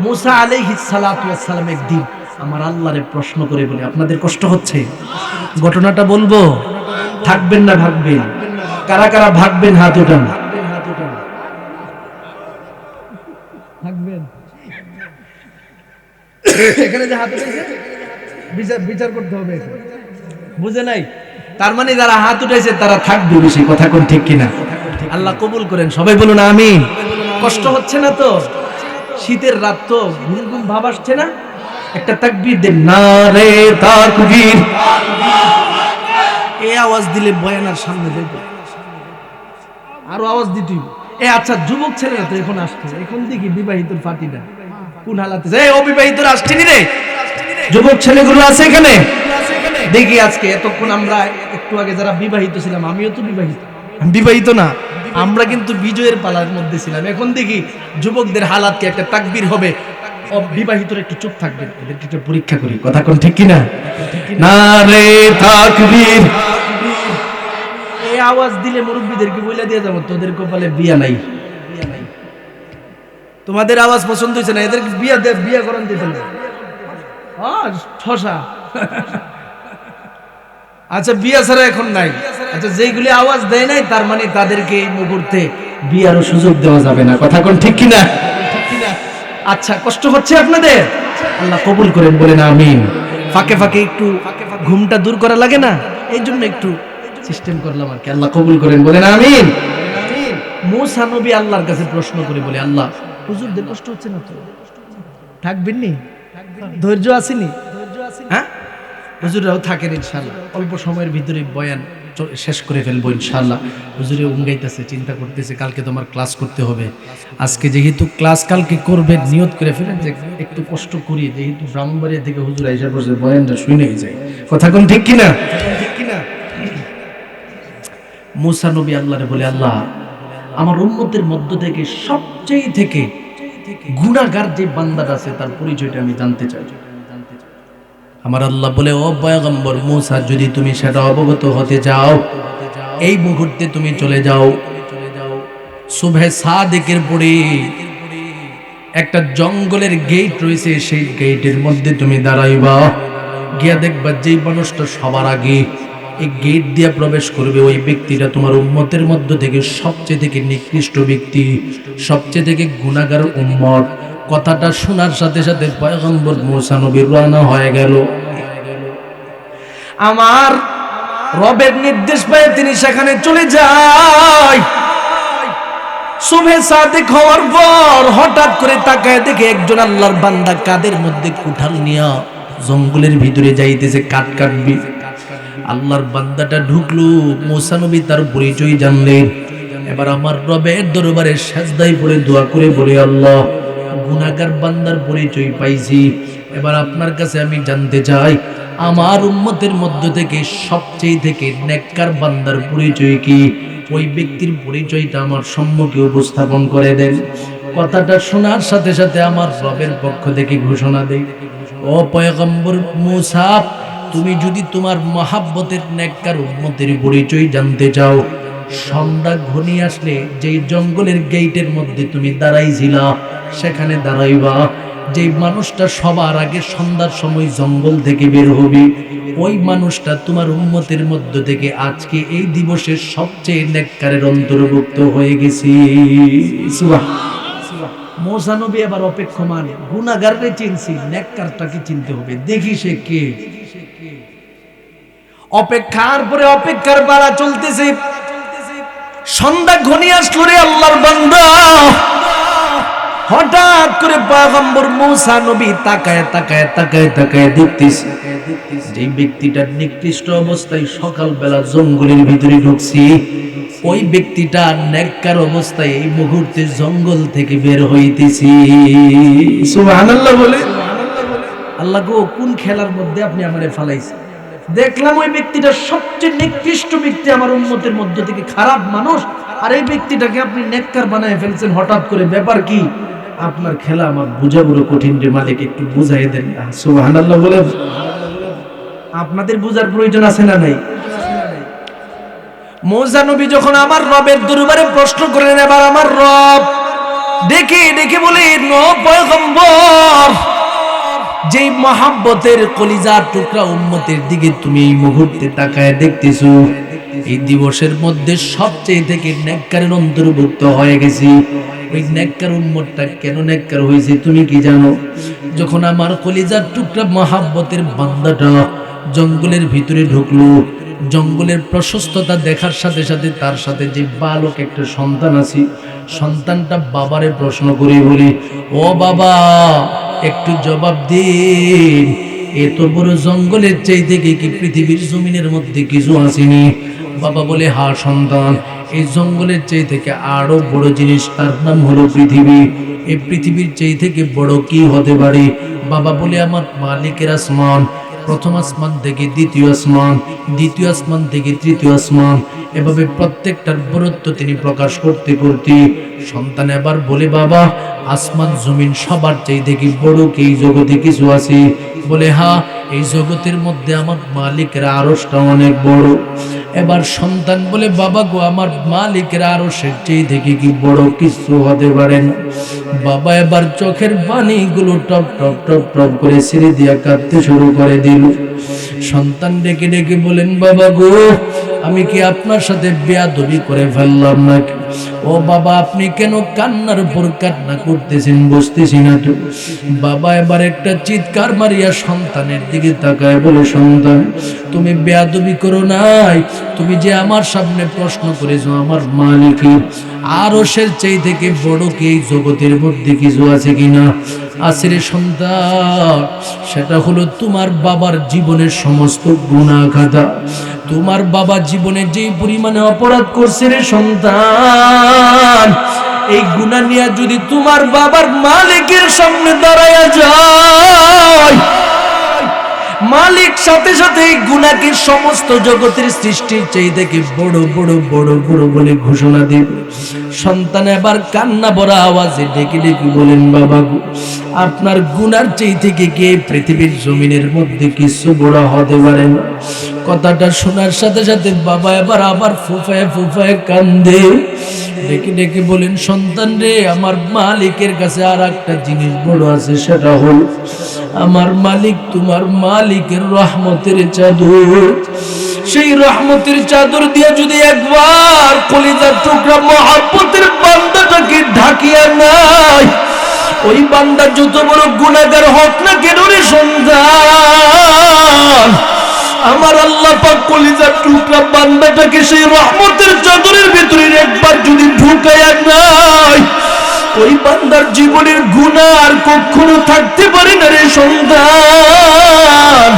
[SPEAKER 1] মুসা আলাইহিস সালাতু ওয়াস সালাম একদিন আমার আল্লাহরে প্রশ্ন করে বলে, আপনাদের কষ্ট হচ্ছে? ঘটনাটা বলবো, থাকবেন না ভাগবেন? কারা কারা ভাগবেন হাত উঠান। থাকবেন? এখানে যে হাত উঠেছে বিচার করতে হবে, বুঝে নাই? তার মানে যারা হাত উঠাইছে তারা থাকবে বেশি। কথা কোন ঠিক কিনা? আল্লাহ কবুল করেন, সবাই বলুন আমিন। কষ্ট হচ্ছে না তো? শীতের রাত তো, ঘুম ঘুম ভাব আসছে না? একটা তাকবীর দেন, নারে তাকবীর। এই আওয়াজ দিলে বয়ানার সামনে দেখবে, আরো আওয়াজ দিতে। আচ্ছা, যুবক ছেলেরা তো এখন আসছে, এখন দেখি বিবাহিতর পার্টিটা কোন হালাতে। অবিবাহিতরা আসছেনি রে, যুবক ছেলেগুলো আছে এখানে দেখি আজকে। এতক্ষণ আমরা একটু আগে যারা বিবাহিত ছিলাম, আমিও তো বিবাহিত, বিবাহিত না আমরা কিন্তু বিজয়ের পালার মধ্যে ছিলাম। এখন দেখি যুবকদের হালাত কি, একটা তাকবীর হবে, অবিবাহিতরা একটু চুপ থাকবেন, এদেরকে একটু পরীক্ষা করি, কথা কোন ঠিক কিনা? নারে তাকবীর। এই আওয়াজ দিলে মুরব্বীদেরকে বলে দিয়ে যাবো তোদের কপালে বিয়া নাই, তোমাদের আওয়াজ পছন্দ হয়েছে না, এদেরকে বিয়া করান দিয়ে ফেলবে। ঠসা। আচ্ছা বিয়া ছাড়া এখন নাই। আচ্ছা যেগুলি আওয়াজ দেয় নাই তার মানে তাদেরকে এই মুহূর্তে বিয়ারও সুযোগ দেওয়া যাবে না, কথা কোন ঠিক কিনা? আচ্ছা কষ্ট হচ্ছে আপনাদের, আল্লাহ কবুল করেন, বলেন আমিন। ফাঁকে ফাঁকে একটু ঘুমটা দূর করা লাগে না, এই জন্য একটু সিস্টেম করলাম আর কি। আল্লাহ কবুল করেন, বলেন আমিন। মুসা নবী আল্লাহর কাছে প্রশ্ন করে বলে, আল্লাহ হুজুরদের কষ্ট হচ্ছে না তো? থাকবেন নি? ধৈর্য আসেনি? হ্যাঁ হুজুররাও থাকেন ইনশাআল্লাহ, অল্প সময়ের ভিতরে বয়ান শেষ করে ফেলবো ইনশাআল্লাহ। হুজুরে উঙ্গাইতেছে, চিন্তা করতেছে কালকে তোমার ক্লাস করতে হবে। আজকে যেহেতু ক্লাস কালকে করবে, নিয়ত করে ফেলেন যে একটু কষ্ট করি, যেহেতু ব্রাহ্মণবাড়িয়া থেকে হুজুর আইসা বসে বয়ানটা শুনে যায়, কথা কোন ঠিক কিনা? মুসা নবী আল্লাহরে বলে, আল্লাহ আমার উম্মতের মধ্য থেকে সবচেয়ে থেকে গুনাহগার যে বান্দাটা আছে তার পরিচয়টা আমি জানতে চাই। আমার আল্লাহ বলে, ও পয়গম্বর মুসা, যদি তুমি সেটা অবগত হতে যাও, এই মুহূর্তে তুমি চলে যাও, সুবহে সাদিকের পরে একটা জঙ্গলের গেট রয়েছে, সেই গেটের মধ্যে তুমি দাঁড়াইবা, গিয়া দেখবা যেই মানুষটা সবার আগে এই গেট দিয়ে প্রবেশ করবে ওই ব্যক্তিটা তোমার উম্মতের মধ্য থেকে সবচেয়ে থেকে নিকৃষ্ট ব্যক্তি, সবচেয়ে থেকে গুনাহগার উম্মত। কথাটা শোনার সাথে সাথে পয়গম্বর মুসা নবী রওনা হয়ে গেল। আমার রবের নির্দেশ পেয়ে তিনি সেখানে চলে যায়। সুবহে সাদিক হওয়ার পর হঠাৎ করে তাকায় দেখে একজন আল্লাহর বান্দা কাদের মধ্যে কুঠাল নিয়া জঙ্গলের ভিতরে যাইতেছে, কাঠ কাটবি। আল্লাহর বান্দাটা ঢুকলো, মুসা নবী তার পরিচয় জানলেন। এবার আমার রবের দরবারে সাজদায় পড়ে দোয়া করে বলে, আল্লাহ গুনাহগার বান্দার পরিচয় পাইছি, এবার আপনার কাছে আমি জানতে চাই আমার উম্মতের মধ্য থেকে সবচেয়ে থেকে নেককার বান্দার পরিচয় কি? ওই ব্যক্তির পরিচয়টা আমার সম্মুখে উপস্থাপন করে দেন। কথাটা শোনার সাথে সাথে আমার রবের পক্ষ থেকে ঘোষণা দেয়, ও পয়গম্বর মুসা, তুমি যদি তোমার মহাব্বতের নেককার উম্মতের পরিচয় জানতে চাও, সন্ধ্যা ঘনিয়ে আসলে যেই জঙ্গলের গেটের মধ্যে তুমি দাঁড়াইছিলা সেখানে দাঁড়াইবা। যেই মানুষটা সবার আগে সন্ধ্যার সময় জঙ্গল থেকে বের হবে, ওই মানুষটা তোমার উম্মতের মধ্য থেকে আজকে এই দিবসের সবচেয়ে নেককারের অন্তর্ভুক্ত হয়ে গেছে। মুসা নবী এবার অপেক্ষমান, গুনাহগারকে চিনছি, নেককারটাকে চিনতে হবে, দেখি সে কে। অপেক্ষার পরে অপেক্ষার বেলা চলতেছে, সন্ধ্যা ঘনিয়ে আসলো রে আল্লাহর বান্দা। হঠাৎ করে পয়গম্বর মুসা নবী তাকায় তাকায় তাকায় তাকায় দেখতেছে যেই ব্যক্তিটা নিকৃষ্ট অবস্থায় সকালবেলা জঙ্গলের ভিতরে ঢুকছি, ওই ব্যক্তিটা নেককার অবস্থায় এই মুহূর্তে জঙ্গল থেকে বের হইতেছি। সুবহানাল্লাহ বলে, আল্লাহ গো কোন খেলার মধ্যে আপনি আমারে ফালাইছেন। দেখলাম ওই ব্যক্তিটা সবচেয়ে নিকৃষ্ট ব্যক্তি আমার উম্মতের মধ্য থেকে, খারাপ মানুষ, আর এই ব্যক্তিটাকে আপনি নেককার বানায় ফেলছেন হঠাৎ করে, ব্যাপার কি? আপনার খেলা আমার বুঝা বড় কঠিন রে মালিক, একটু বুঝাই দেন। সুবহানাল্লাহ বলে, আপনাদের বুঝার প্রয়োজন আছে না নাই? মুসা নবী যখন আমার রবের দরবারে প্রশ্ন করলেন, এবার আমার রব দেখে দেখে বলেন, ও পয়গম্বর, যেই মহাব্বতের কলিজার টুকরা উম্মতের দিকে তুমি এই মুহূর্তে তাকায় দেখতেছো, এই দিবসের মধ্যে সবচেয়ে থেকে নেককারের অন্তর্ভুক্ত হয়ে গেছি। ওই নেককার উম্মতটা কেন নেককার হয়েছে তুমি কি জানো? যখন আমার কলিজার টুকরা মহাব্বতের বান্দাটা জঙ্গলের ভিতরে ঢুকলো, জঙ্গলের প্রশস্ততা দেখার সাথে সাথে তার সাথে যে বালক একটা সন্তান আছে, সন্তানটা বাবারে প্রশ্ন করে বলি, ও বাবা একটু জবাব দিন, এত বড় জঙ্গলের চাইতে কি পৃথিবীর জমিনের মধ্যে কিছু আসেনি? বাবা বলে, হা সন্তান, এই জঙ্গলের চাই থেকে আরো বড় জিনিস, তার নাম হলো পৃথিবী। এই পৃথিবীর চাই থেকে বড় কি হতে পারে? বাবা বলে, আমার মালিকের আসমান, প্রথম আসমান থেকে দ্বিতীয় আসমান, দ্বিতীয় আসমান থেকে তৃতীয় আসমান, এভাবে প্রত্যেকটার বরত্ব তিনি প্রকাশ করতে করতে সন্তান এবার বলে, বাবা আসমান জমিন সবার চাইতে কি বড় কি এই জগতে কিছু আছে? বলে, হ্যাঁ, এই জগতের মধ্যে আমার মালিকের আরশটা অনেক বড়। এবার সন্তান বলে, বাবা গো, আমার মালিকের আরশের চাইতে কি বড় কিছু হতে পারে না। বাবা এবার চোখের পানিগুলো টপ টপ টপ টপ করে ছেড়ে দিয়া কাঁদতে শুরু করে দিল। সন্তান ডেকে ডেকে বলেন, বাবা গো, আমি কি আপনার সাথে বেয়াদবি করে ফেললাম নাকি? ও বাবা, আপনি কেন কান্নার উপর কান্না করতেছেন বুঝতেছি না তো। বাবা এবার একটা চিৎকার মারিয়া সন্তানের দিকে তাকায় বলে, সন্তান, তুমি বেয়াদবি করো নাই। তুমি যে আমার সামনে প্রশ্ন করেছো আমার মালিক আরশের চাই থেকে বড় কি এই জগতের মধ্যে কিছু আছে কিনা? আছে রে সন্তান, সেটা হলো তোমার বাবার জীবনের সমস্ত গুনাহ খাতা। তোমার বাবা জীবনে যেই পরিমাণে অপরাধ করছে রে সন্তান, এই গুনাহ নিয়ে যদি তোমার বাবার মালিকের সামনে দাঁড়ায়া যায়, মালিক সাথে সাথে এই গুনাহকে সমস্ত জগতের সৃষ্টির চাইতে কি বড় বড় বড় বড় বলে ঘোষণা দিবে। সন্তান এবার কান্না ভরা আওয়াজে ডেকে ডেকে বলেন, বাবা গো, আপনার গুনার চাইতে কি পৃথিবীর জমিনের মধ্যে কিছু বড় হতে পারে না। কথাটা শোনার সাথে সাথে বাবা এবার আবার ফুফায় ফুফায় কান্দে। ডেকে ডেকে বলেন, সন্তান রে, আমার মালিকের কাছে আর একটা জিনিস বড় আছে, সেটা হল আমার মালিক তোমার মালিকের রহমতের চাদর। সেই রহমতের চাদর দিয়ে যদি একবার কলিজার টুকরা মহব্বতের বান্দাটাকে ঢাকিয়া নাই, ওই বান্দা যত বড় গুনাহগার হোক না কেন রে সন্তান, আমার আল্লাহ পাক কলিজার টুকরা বান্দাটাকে সেই রহমতের চাদরের ভিতরে একবার যদি ঢুকায়া নাই, ওই বান্দার জীবনের গুনাহ আর কখনো থাকতে পারে না রে সন্তান।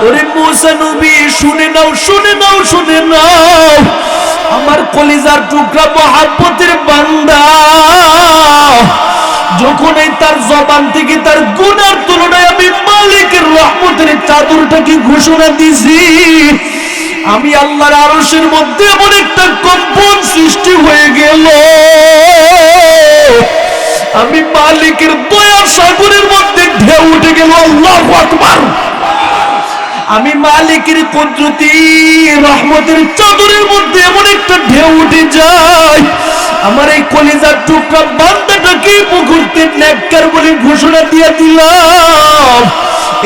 [SPEAKER 1] ওরে মুসা নবী, শুনে নাও শুনে নাও শুনে নাও, আমার কলিজার টুকরা মহব্বতের বান্দা যখন এই তার জবান থেকে তার গুনার তুলনায় আমি মালিকের রহমতের চাদরটাকে ঘোষণা দিছি, আমি আল্লাহর আরশের মধ্যে এমন একটা কম্পন সৃষ্টি হয়ে গেল। আমি মালিকের দয়ার সাগরের মধ্যে ঢেউ উঠে গেল। আল্লাহু আকবার। আমি মালিকের কুদরতি রহমতের চাদরের মধ্যে এমন একটা ঢেউ উঠে যায়, আমার এই কলিজার টুকরা বান্দাটাকে মুহূর্তে নেককার বলে ঘোষণা দিয়ে দিলাম।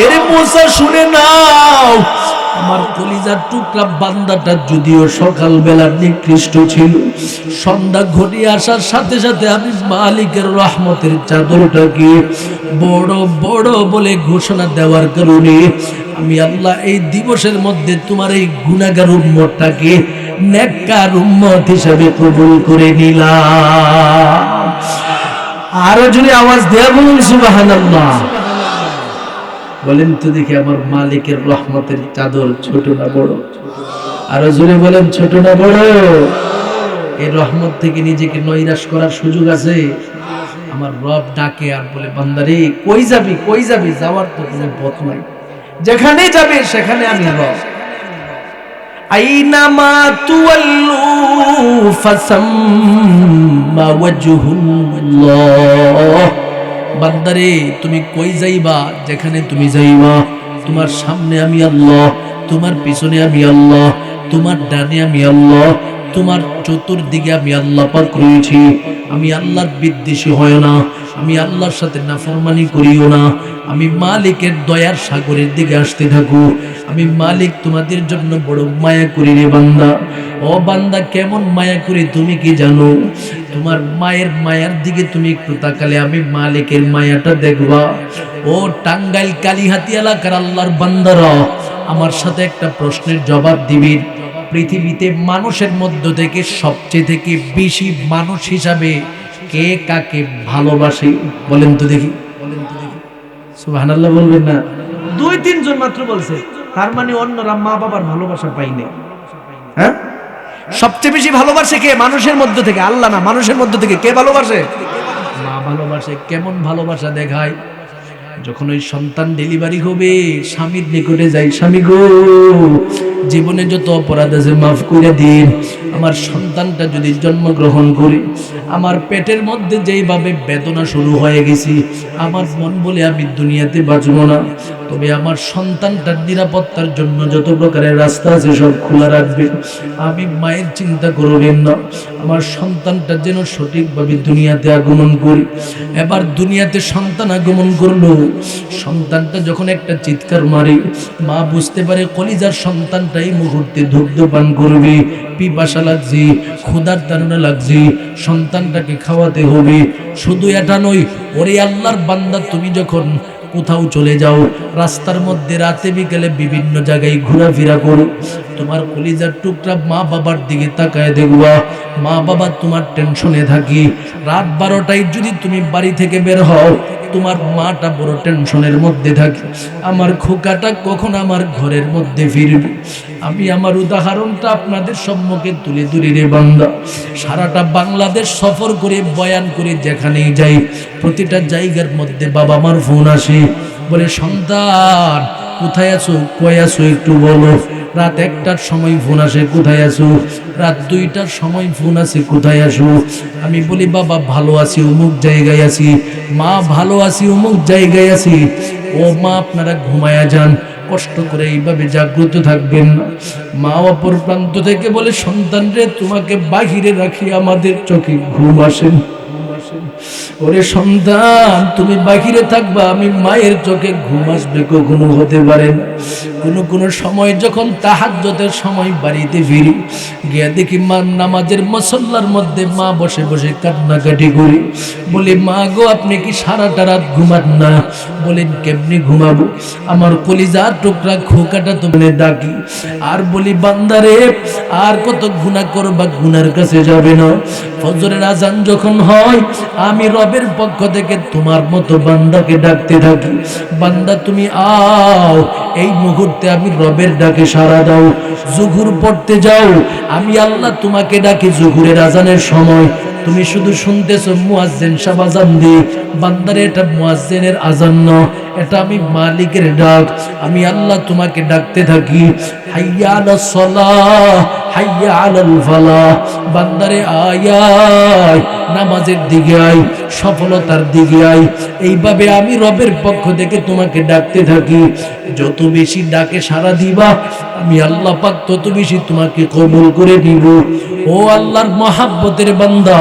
[SPEAKER 1] এরে মুসা শুনে নাও, আমার কলিজার টুকরা বান্দাটা যদিও সকালবেলা নিকৃষ্ট ছিল, সন্ধ্যা ঘটিয়ে আসার সাথে সাথে আমি মালিকের রহমতের চাদরটাকে বড় বড় বলে ঘোষণা দেওয়ার কারণে আমি আল্লাহ এই দিবসের মধ্যে তোমার এই গুনাহগার উম্মতটাকে নেককার উম্মত হিসাবে কবুল করে নিলাম। আরো যদি আওয়াজ দেয়া বলুন সুবহানাল্লাহ। বলেন তো দেখি, আমার মালিকের রহমতের চাদর ছোট না বড়? আরো জোরে বলেন, ছোট না বড়? এই রহমত থেকে নিজেকে নৈরাশ করার সুযোগ আছে? আমার রব ডাকে আর বলে, বান্দারে কই যাবি কই যাবি? যাওয়ার তো কোনো পথ নাই, যেখানে যাবে সেখানে আমি রব। আইনামা তুওয়াল্লু ফাসাম্মা ওয়াজহুল্লাহ। বান্দারে তুমি কই যাইবা, যেখানে তুমি যাইবা, তোমার সামনে আমি আল্লাহ, তোমার পিছনে আমি আল্লাহ, তোমার ডানে আমি আল্লাহ, তোমার চতুর্দিকে আমি আল্লাহ পাক রয়েছি। আমি আল্লাহর বিদ্বেষী হয় না, আমি আল্লাহর সাথে নাফরমানি করিও না। আমি মালিকের দয়ার সাগরের দিকে আসতে থাকো। আমি মালিক তোমাদের জন্য বড় মায়া করি রে বান্দা। ও বান্দা, কেমন মায়া করি তুমি কি জানো? তোমার মায়ের মায়ার দিকে তুমি একটু তাকালে আমি মালিকের মায়াটা দেখবা। ও টাঙ্গাইল কালীহাতি এলাকার আল্লাহর বান্দারা, আমার সাথে একটা প্রশ্নের জবাব দিবি। পৃথিবীতে মানুষের মধ্য থেকে সবচেয়ে থেকে বেশি মানুষ হিসাবে কে কাকে ভালোবাসে? বলেন তো দেখি, সুবহানাল্লাহ বলবেন না? 2-3 জন মাত্র বলছে, তার মানে অন্যরা মা বাবার ভালোবাসা পাইনি। হ্যাঁ, সবচেয়ে বেশি ভালোবাসে কে মানুষের মধ্য থেকে? আল্লাহ না, মানুষের মধ্য থেকে কে ভালোবাসে? মা ভালোবাসে। কেমন ভালোবাসা দেখায়? যখন ওই সন্তান ডেলিভারি হবে, স্বামীর নিকটে যাই, স্বামী গো জীবনে যত অপরাধ আছে মাফ করে দিন। আমার সন্তানটা যদি জন্মগ্রহণ করে আমার পেটের মধ্যে যেইভাবে বেদনা শুরু হয়ে গেছি, আমার মন বলে আমি দুনিয়াতে বাঁচব না। তবে আমার সন্তানটার নিরাপত্তার জন্য যত প্রকারের রাস্তা আছে সব খোলা রাখবেন। আমি মায়ের চিন্তা করবেন না, আমার সন্তানটা যেন সঠিকভাবে দুনিয়াতে আগমন করি। এবার দুনিয়াতে সন্তান আগমন করলো, সন্তানটা যখন একটা চিৎকার মারে, মা বুঝতে পারে কলিজার সন্তানটা এই মুহূর্তে দুগ্ধ পান করবে, পিপাসা লাগছে, ক্ষুধার তাড়না লাগছে, সন্তানটাকে খাওয়াতে হবে। শুধু এটা নয়, ওরে আল্লাহর বান্দা, তুমি যখন কোথাও চলে যাও, রাস্তার মধ্যে রাতে বিকেলে বিভিন্ন জায়গায় ঘোরাফেরা করো, তোমার কলিজার টুকরা মা বাবার দিকে তাকায় দেখবা, মা বাবা তোমার টেনশনে থাকি। রাত 12টায় যদি তুমি বাড়ি থেকে বের হও, তোমার মাটা বড় টেনশনের মধ্যে থাকে, আমার খোকাটা কখন আমার ঘরের মধ্যে ফিরবে। আমি আমার উদাহরণটা আপনাদের সম্মুখে তুলে ধরি রে বান্দা। সারাটা বাংলাদেশ সফর করে বয়ান করে যেখানেই যাই, প্রতিটা জায়গার মধ্যে বাবা মার ফোন আসে, বলে সন্তান কোথায় আছো, কয় আছো একটু বলো। রাত 1টার সময় ফোন আসে, কোথায় আছো। রাত 2টার সময় ফোন আসে, কোথায় আছো। আমি বলি বাবা ভালো আছি, অমুক জায়গায় আছি। মা ভালো আছি, অমুক জায়গায় আছি। ও মা আপনারা ঘুমায়া যান, কষ্ট করে এইভাবে জাগ্রত থাকবেন না। মা অপর প্রান্ত থেকে বলে সন্তান রে, তোমাকে বাহিরে রাখি আমাদের চোখে ঘুম আসেন। ওরে সন্তান, তুমি বাহিরে থাকবা, আমি মায়ের চোখে ঘুম আসবে কখনো হতে পারে না। কোনো সময় যখন তাহাজ্জুদের সময় বাড়িতে ফিরি, গিয়া দেখি মা নামাজের মুসল্লার মধ্যে মা বসে বসে কান্নাকাটি করি। বলি মা গো, আপনি কি সারাটা রাত ঘুমান না? বলেন কেমনি ঘুমাবো, আমার কলিজার টুকরা খোকাটা তুমি ডাকি। আর বলি বান্দারে, আর কত গুনাহ করবা, গুনার কাছে যাবে না। ফজরের আজান যখন হয়, আমি রবের পক্ষ থেকে তোমার মতো বান্দাকে ডাকতে থাকি, বান্দা তুমি আও, এই মুহূর্তে আমি রবের ডাকে সাড়া দাও। জুহুর পড়তে যাও, আমি আল্লাহ তোমাকে ডাকি জুহুরের আজানের সময়, তুমি শুধু শুনতেছো মুয়াজ্জিন সাহেব আজান দি। বান্দারে, এটা মুয়াজ্জিনের আজান না, এটা আমি মালিকের ডাক। আমি আল্লাহ তোমাকে ডাকতে থাকি, হাইয়া আলাস সালাহ, হাইয়া আলাল ফালাহ। বান্দারে আয়, নামাজের দিকে আয়, সফলতার দিকে আয়। এইভাবে আমি রবের পক্ষ থেকে তোমাকে ডাকতে থাকি। যত বেশি ডাকে সাড়া দিবা, আমি আল্লাহ পাক তত বেশি তোমাকে কবুল করে নিব। ও আল্লাহর মহাব্বতের বান্দা,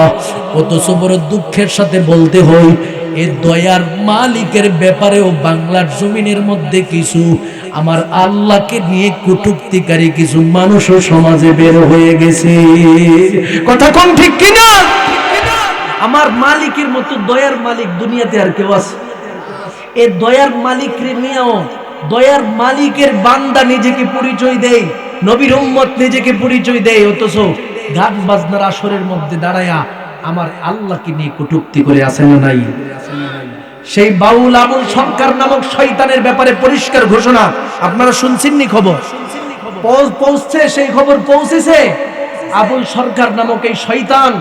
[SPEAKER 1] অথচ বড় দুঃখের সাথে বলতে হয়, এ দয়ার মালিকের ব্যাপারেও বাংলার জমিনের মধ্যে কিছু আমার আল্লাহকে নিয়ে কটূক্তিকারী কিছু মানুষও সমাজে বের হয়ে গেছে। কথা কোন ঠিক কিনা? আমার মালিকের মতো দয়ার মালিক দুনিয়াতে আর কেউ আছে? এ দয়ার মালিকরে নিয়েও দয়ার মালিকের বান্দা নিজেকে পরিচয় দেয়, নবীর উম্মত নিজেকে পরিচয় দেয়, অথচ গান বাজনার আসরের মধ্যে দাঁড়ায়া আমার আল্লাহকে নিয়ে কটূক্তি করে আছে না নাই? সেই বাউল আবুল সরকার নামক শয়তানের ব্যাপারে পরিষ্কার ঘোষণা আপনারা শুনছেননি? খবর পৌঁছছে, সেই খবর পৌঁছেছে। আবুল সরকার নামক এই শয়তান,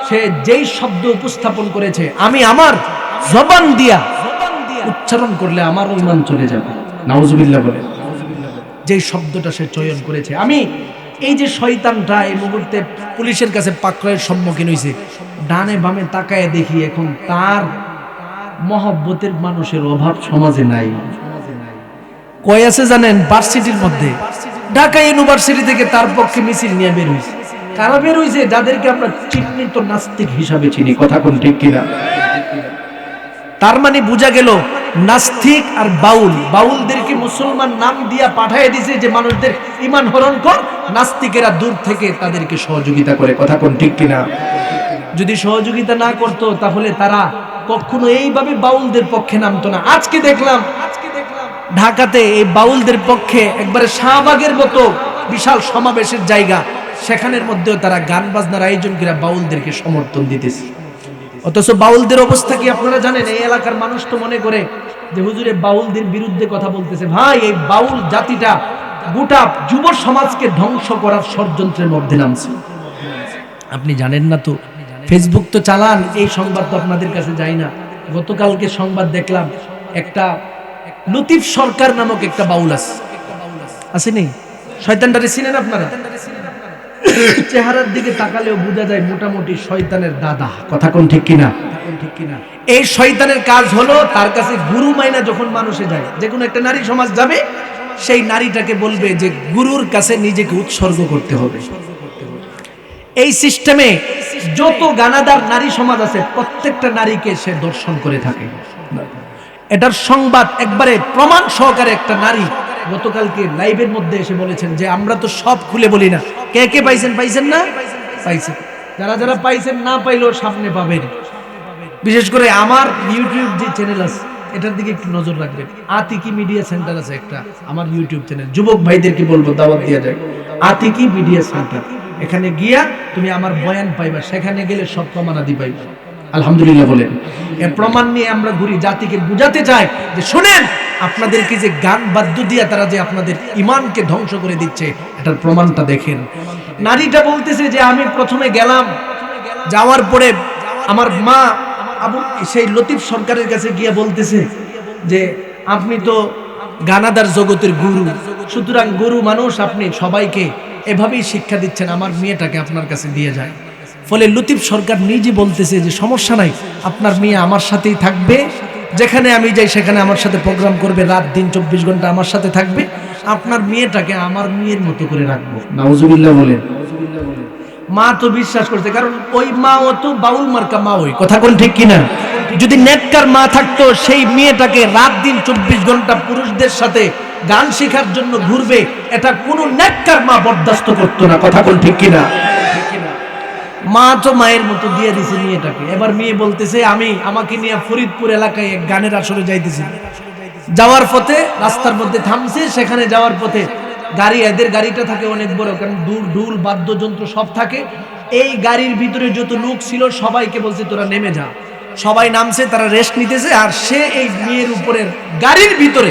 [SPEAKER 1] সে যেই শব্দ উপস্থাপন করেছে, আমি আমার জবান দিয়া উচ্চারণ করলে আমার ঈমান চলে যাবে, নাউজুবিল্লাহ বলে যেই শব্দটা সে চয়ন করেছে। আমি এই যে শয়তানটা এই মুহূর্তে পুলিশের কাছে পাকড়াওয়ের সম্মুখীন হয়েছে, ডানে বামে তাকায় দেখি এখন তার মহব্বতের মানুষের অভাব সমাজে নাই। কয় আছে জানেন? ভার্সিটির মধ্যে, ঢাকা ইউনিভার্সিটি থেকে তার পক্ষে মিছিল নিয়ে বের হয়েছে। কারা বের হয়েছে? যাদেরকে আমরা চিহ্নিত নাস্তিক হিসাবে চিনি। কথা কোন ঠিক কিনা? তার মানে বোঝা গেল নাস্তিক আর বাউলদেরকে মুসলমান নাম দিয়া পাঠিয়ে দিয়েছে যে মানুষদের ঈমান হরণ কর, নাস্তিকেরা দূর থেকে তাদেরকে সহযোগিতা করে। কথা কোন ঠিক কিনা? যদি সহযোগিতা না করত তাহলে তারা কখনো এইভাবে বাউলদের পক্ষে নামতো না। আজকে দেখলাম ঢাকাতে এই বাউলদের পক্ষে একবারে শাহবাগের মতো বিশাল সমাবেশের জায়গা, সেখানের মধ্যেও তারা গান বাজনার আয়োজন করে বাউলদেরকে সমর্থন দিতেছে। অথচ বাউলদের অবস্থা কি আপনারা জানেন? এই এলাকার মানুষ তো মনে করে যে হুজুরে বাউলদের বিরুদ্ধে কথা বলতেছে। ভাই, এই বাউল জাতিটা গোটা যুব সমাজকে ধ্বংস করার ষড়যন্ত্রের মধ্যে নামছে। আপনি জানেন না তো? ফেসবুক তো চালান, এই সংবাদ তো আপনাদের কাছে যায় না। গতকালকে সংবাদ দেখলাম, একটা লতিফ সরকার নামক একটা বাউল আছে নেই? শয়তানটারে চিনেন আপনারা? চেহারার দিকে তাকালেও বোঝা যায় মোটামুটি শয়তানের দাদা। কথা কোন ঠিক কিনা? এই শয়তানের কাজ হলো তার কাছে গুরু মাইনা যখন মানুষে যায়, যে কোনো একটা নারী সমাজ যাবে, সেই নারীটাকে বলবে যে গুরুর কাছে নিজেকে উৎসর্গ করতে হবে। এই সিস্টেমে যত গানাদার নারী সমাজ আছে প্রত্যেকটা নারীকে সে দর্শন করে থাকে। এটার সংবাদ একবারে প্রমাণ সহকারে একটা নারী গতকালকে লাইভের মধ্যে এসে বলেছেন যে আমরা তো সব খুলে বলি না। কে কে পাইছেন? পাইছেন না? পাইছেন। যারা যারা পাইছেন, না পাইলেও সামনে পাবেন। বিশেষ করে আমার ইউটিউব যে চ্যানেল আছে এটার দিকে একটু নজর রাখবেন। আতিকি মিডিয়া সেন্টার আছে একটা, আমার ইউটিউব চ্যানেল। যুবক ভাইদেরকে বলবো দাওয়াত দিয়ে যায়, আতিকি মিডিয়া সেন্টার। এখানে গিয়া তুমি আমার বয়ান পাইবা, সেখানে গেলে সব প্রমাণাদি পাইবা। আলহামদুলিল্লাহ বলেন। এর প্রমাণ নিয়ে আমরা ঘুরি, জাতিকে বুঝাতে চাই যে শুনেন, আপনাদেরকে যে গান বাদ্য দিয়া তারা যে আপনাদের ইমানকে ধ্বংস করে দিচ্ছে, এটার প্রমাণটা দেখেন। নারীটা বলতেছে যে আমি প্রথমে গেলাম, যাওয়ার পরে আমার মা সেই লতিফ সরকারের কাছে গিয়ে বলতেছে যে আপনি তো গানাদার জগতের গুরু, সুতরাং গুরু মানুষ, আপনি সবাইকে এভাবেই শিক্ষা দিচ্ছেন, আমার মেয়েটাকে আপনার কাছে দিয়ে যায়। ফলে লতিফ সরকার নিজে বলতেছে যে সমস্যা নাই, আপনার মেয়ে আমার সাথেই থাকবে, যেখানে আমি যাই সেখানে আমার সাথে প্রোগ্রাম করবে, রাত দিন 24 ঘন্টা আমার সাথে থাকবে, আপনার মেয়েটাকে আমার মেয়ের মতো করে রাখবো। নাউজুবিল্লাহ বলেন। মা তো বিশ্বাস করছে, কারণ ওই মা ও তো বাউল মার্কা মা। ওই কথা কোন ঠিক কিনা? যদি নেককার মা থাকতো, সেই মেয়েটাকে রাত দিন 24 ঘন্টা পুরুষদের সাথে গান শেখার জন্য ঘুরবে, এটা কোনো নেককার মা বরদাস্ত করতো না। কথা কোন ঠিক কিনা? মা তো মায়ের মতো দিয়ে দিছে মেয়েটাকে। এবার মেয়ে বলতেছে আমি আমাকে নিয়ে ফরিদপুর এলাকায় এক গানের আসরে যাইতেছি। যাওয়ার পথে রাস্তার মধ্যে থামছে, সেখানে যাওয়ার পথে গাড়ি, এদের গাড়িটা থাকে অনেক বড়, কারণ ঢুল বাদ্যযন্ত্র সব থাকে। এই গাড়ির ভিতরে যত লোক ছিল সবাইকে বলছে তোরা নেমে যা। সবাই নামছে, তারা রেস্ট নিতেছে, আর সে এই মেয়ের উপরে গাড়ির ভিতরে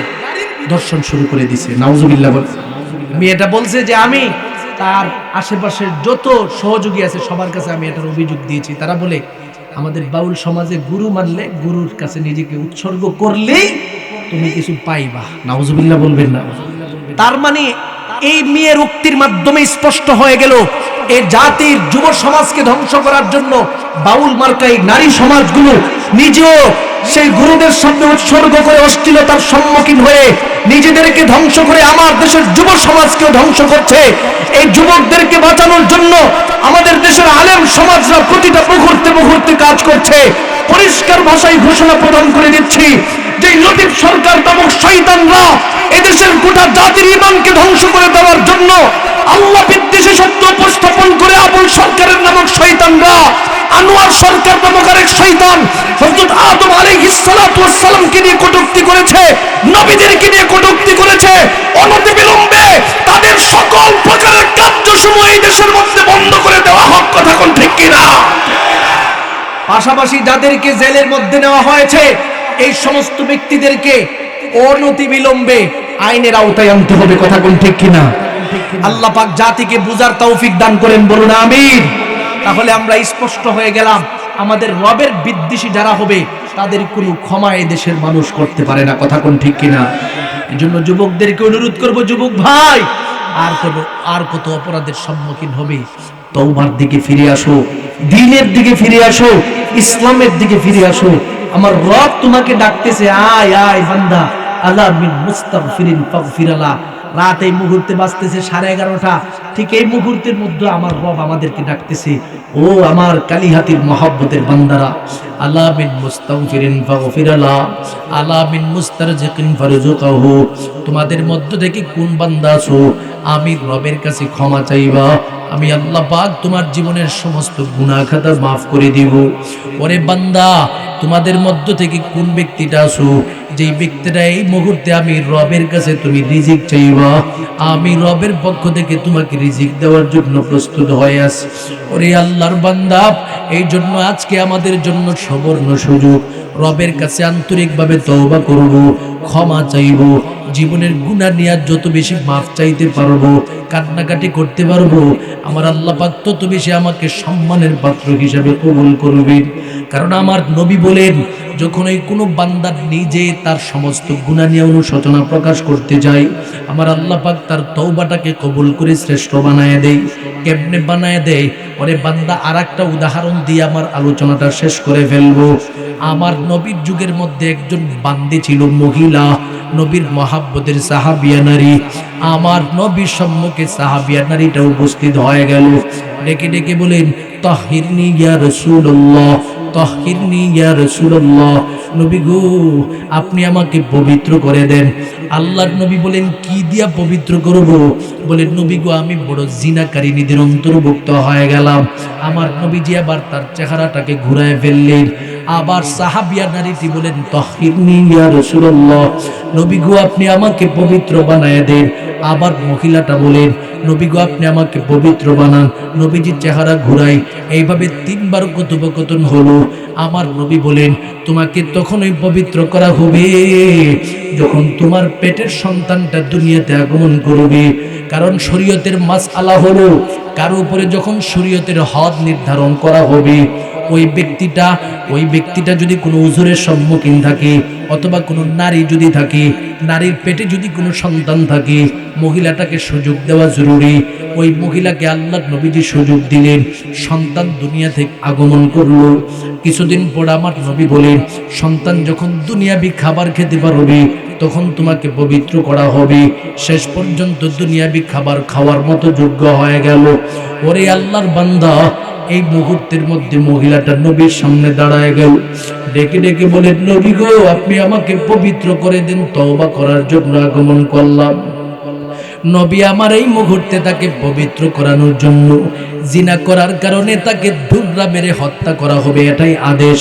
[SPEAKER 1] দর্শন শুরু করে দিছে। নাউজুবিল্লাহ বল। মেয়েটা বলছে যে আমি তার আশেপাশের যত সহযোগী আছে সবার কাছে আমি এটার অভিযোগ দিয়েছি। তারা বলে আমাদের বাউল সমাজে গুরু মানলে, গুরুর কাছে নিজেকে উৎসর্গ করলেই তুমি কিছু পাইবা। নাউজুবিল্লাহ বলবেন না? তার মানে এই মেয়ের উক্তির মাধ্যমে স্পষ্ট হয়ে গেল, এই জাতির যুব সমাজকে ধ্বংস করার জন্য বাউল মার্কাই নারী সমাজগুলো নিজেও সেই গুরুদের সামনে উৎসর্গ করে অশ্লীলতার সম্মুখীন হয়ে নিজেদেরকে ধ্বংস করে আমার দেশের যুব সমাজকেও ধ্বংস করছে। এই যুবকদেরকে বাঁচানোর জন্য আমাদের দেশের আলেম সমাজরা প্রতিটা মুহূর্তে মুহূর্তে কাজ করছে। পরিষ্কার ভাষায় ঘোষণা প্রদান করে দিচ্ছি যে লতিফ সরকার নামক শয়তানরা এদেশের গোটা জাতির ঈমানকে ধ্বংস করে দেওয়ার জন্য আল্লাহ বিদ্বেষী সত্য উপস্থাপন করে আবুল সরকারের নামক শয়তানরা, আনোয়ার সরকার নামক আরেক শয়তান হযরত আদম আলাইহিস সালাতু ওয়াস সালামকে নিয়ে কটূক্তি করেছে, নবীদেরকে নিয়ে কটূক্তি করেছে। অনতিবিলম্বে তাদের সকল প্রকারের কার্যসমূহ এই দেশের মধ্যে বন্ধ করে দেওয়া হোক। কথা কোন ঠিক কিনা? পাশাপাশি যাদেরকে জেলের মধ্যে নেওয়া হয়েছে এই সমস্ত ব্যক্তিদেরকে অনতিবিলম্বে আইনের আওতায় আনতে হবে। কথা কোন ঠিক কিনা? আল্লাহ পাক জাতিকে বুঝার তৌফিক দান করেন, বলুন আমিন। তাহলে আমরা স্পষ্ট হয়ে গেলাম, আমাদের রবের বিদ্বেষী যারা হবে তাদের কোনো ক্ষমা এই দেশের মানুষ করতে পারে না। কথা কোন ঠিক কিনা? এজন্য যুবকদেরকে অনুরোধ করব, যুবক ভাই আর কত অপরাধের সম্মুখীন হবে, তওবার দিকে ফিরে আসো, দ্বীনের দিকে ফিরে আসো, ইসলামের দিকে ফিরে আসো। আমার রব তোমাকে ডাকতেছে, আয় আয় বান্দা, আলা মিন মুস্তাগফিরিন ফাগফিরালা। রাত এই মুহূর্তে বাজতেছে 11:30। ঠিক এই মুহূর্তের মধ্যে আমার রব আমাদেরকে ডাকতেছে, ও আমার কালিহাতির মহব্বতের বান্দারা, আলা মিন মুস্তাগফিরিন ফাগফিরালা, আলা মিন মুস্তারজিকিন ফারজুকাহু। তোমাদের মধ্য থেকে কোন বান্দা আছো আমি রবের কাছে ক্ষমা চাইবা, আমি আল্লাহ পাক তোমার জীবনের সমস্ত গুনাহ খাতা মাফ করে দিব। ওরে বান্দা, তোমাদের মধ্য থেকে কোন ব্যক্তিটা আছো যেই ব্যক্তিটা এই মুহূর্তে আমি রবের কাছে তুমি রিজিক চাইবা, আমি রবের পক্ষ থেকে তোমাকে রিজিক দেওয়ার জন্য প্রস্তুত হয়ে আছি। ওরে আল্লাহর বান্দা, এই জন্য আজকে আমাদের জন্য সুবর্ণ সুযোগ, রবের কাছে আন্তরিকভাবে তওবা করব, ক্ষমা চাইবো, জীবনের গুনাহ নিয়ে যত বেশি মাফ চাইতে পারবো, কান্নাকাটি করতে পারবো, আমার আল্লাহ পাক তত বেশি আমাকে সম্মানের পাত্র হিসাবে কবুল করবেন। কারণ আমার নবী বলেন, যখন এই কোনো বান্দা নিজে তার সমস্ত গুনাহ নিয়ে অনুশোচনা প্রকাশ করতে যায়, আমার আল্লাহ পাক তার তওবাটাকে কবুল করে শ্রেষ্ঠ বানায় দেয়। কেমনে বানায় দেয়? ওরে বান্দা, আরেকটা উদাহরণ দিয়ে আমার আলোচনাটা শেষ করে ফেলবো। আমার নবীর যুগের মধ্যে একজন বান্দি ছিল, মহিলা, নবীর মহাব্বতের সাহাবিয়া নারী। আমার নবীর সম্মুখে সাহাবিয়া নারীটা উপস্থিত হয়ে গেল, ডেকে ডেকে বলেন, তাহিরনি ইয়া রাসূলুল্লাহ, তাহিরনি ইয়া রাসূলুল্লাহ, নবী গো আপনি আমাকে পবিত্র করে দেন। আল্লাহর নবী বলেন, কি দিয়া পবিত্র করব? বলেন, নবী গো আমি বড় জিনাকারিনীদের অন্তর্ভুক্ত হয়ে গেলাম। আমার নবীজি আবার তার চেহারাটাকে ঘুরায় ফেললেন। আবার সাহাবিয়া নারীটি বলেন, তাহিরনি ইয়া রাসূলুল্লাহ, নবী গো আপনি আমাকে পবিত্র বানায় দেন। আবার মহিলাটা বলেন, নবী গো আপনি আমাকে পবিত্র বানান। নবীজির চেহারা ঘুরাই। এইভাবে তিনবার কথোপকথন হলো। আমার নবী বলেন, তোমাকে তখনই পবিত্র করা হবে যখন তোমার পেটের সন্তানটা দুনিয়াতে আগমন করবে। কারণ শরীয়তের মাসআলা হলো, কারো উপরে যখন শরীয়তের হদ নির্ধারণ করা হবে, ওই ব্যক্তিটা যদি কোনো উজুরের সম্মুখীন থাকে, অথবা কোনো নারী যদি থাকে, নারীর পেটে যদি কোনো সন্তান থাকে, মহিলাটাকে সুযোগ দেওয়া জরুরি। ওই মহিলাকে আল্লাহর নবীজি সুযোগ দিলেন, সন্তান দুনিয়া থেকে আগমন করলো। কিছুদিন পর আমার নবী বলেন, সন্তান যখন দুনিয়াবি খাবার খেতে পারবে তখন তোমাকে পবিত্র করা হবে। শেষ পর্যন্ত দুনিয়াবি খাবার খাওয়ার মতো যোগ্য হয়ে গেল। ওরে আল্লাহর বান্দা, এই মুহূর্তের মধ্যে মহিলাটা নবীর সামনে দাঁড়ায় গেল, ডেকে ডেকে বলেন, নবী গো আপনি আমাকে পবিত্র করে দেন, তওবা করার জন্য আগমন করলাম। নবী আমার এই মুহূর্তে তাকে পবিত্র করানোর জন্য, জিনা করার কারণে তাকে ধুররা মেরে হত্যা করা হবে, এটাই আদেশ।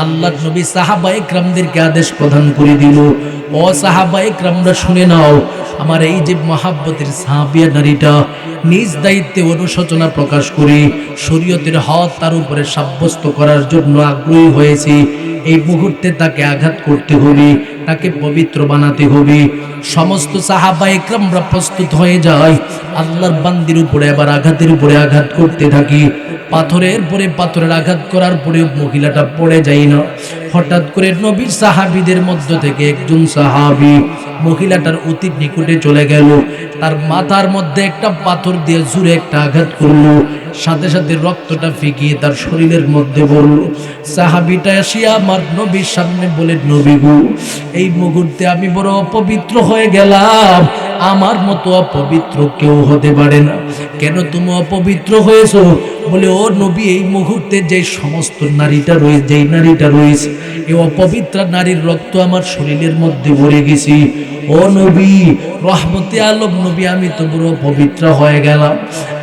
[SPEAKER 1] আল্লাহর নবী সাহাবায়ে কেরামদেরকে আদেশ প্রদান করে দিল, ও সাহাবায়ে কেরামরা শুনে নাও, আমার এই যে মহাব্বতের সাহাবিয়া নারীটা নিজ দায়িত্বে অনুশোচনা প্রকাশ করে শরীয়তের হক তার উপরে সাব্যস্ত করার জন্য আগ্রহী হয়েছে। এই মুহূর্তে তাকে আঘাত করতে হবে, তাকে পবিত্র বানাতে হবে। সমস্ত সাহাবায়ে কেরামরা প্রস্তুত হয়ে যায়। আল্লাহর বান্দির উপরে আবার আঘাতের উপরে আঘাত করতে থাকি। পাথরের পরে পাথরের আঘাত করার পরে মহিলাটা পড়ে যায় না। হঠাৎ করে নবীর সাহাবীদের মধ্য থেকে একজন সাহাবী মহিলাটার অতি নিকটে চলে গেল, তার মাথার মধ্যে একটা পাথর দিয়ে জোরে একটা আঘাত করলো, সাথে সাথে রক্তটা ফিকিয়ে তার শরীরের মধ্যে পড়ল। সাহাবীটা আসিয়া আমার নবীর সামনে বলে, নবী গো এই মুহূর্তে আমি বড় অপবিত্র হয়ে গেলাম, আমার মতো অপবিত্র কেউ হতে পারে না। কেন তুমি অপবিত্র হয়েছো? বলে, ও নবী এই মুহূর্তে যে সমস্ত নারীটা রয়েছে, যেই নারীটা রয়েছে, এই অপবিত্র নারীর রক্ত আমার শরীরের মধ্যে ভরে গেছে। ও নবী রহমতে আলম নবী, আমি তো পুরো পবিত্র হয়ে গেলাম।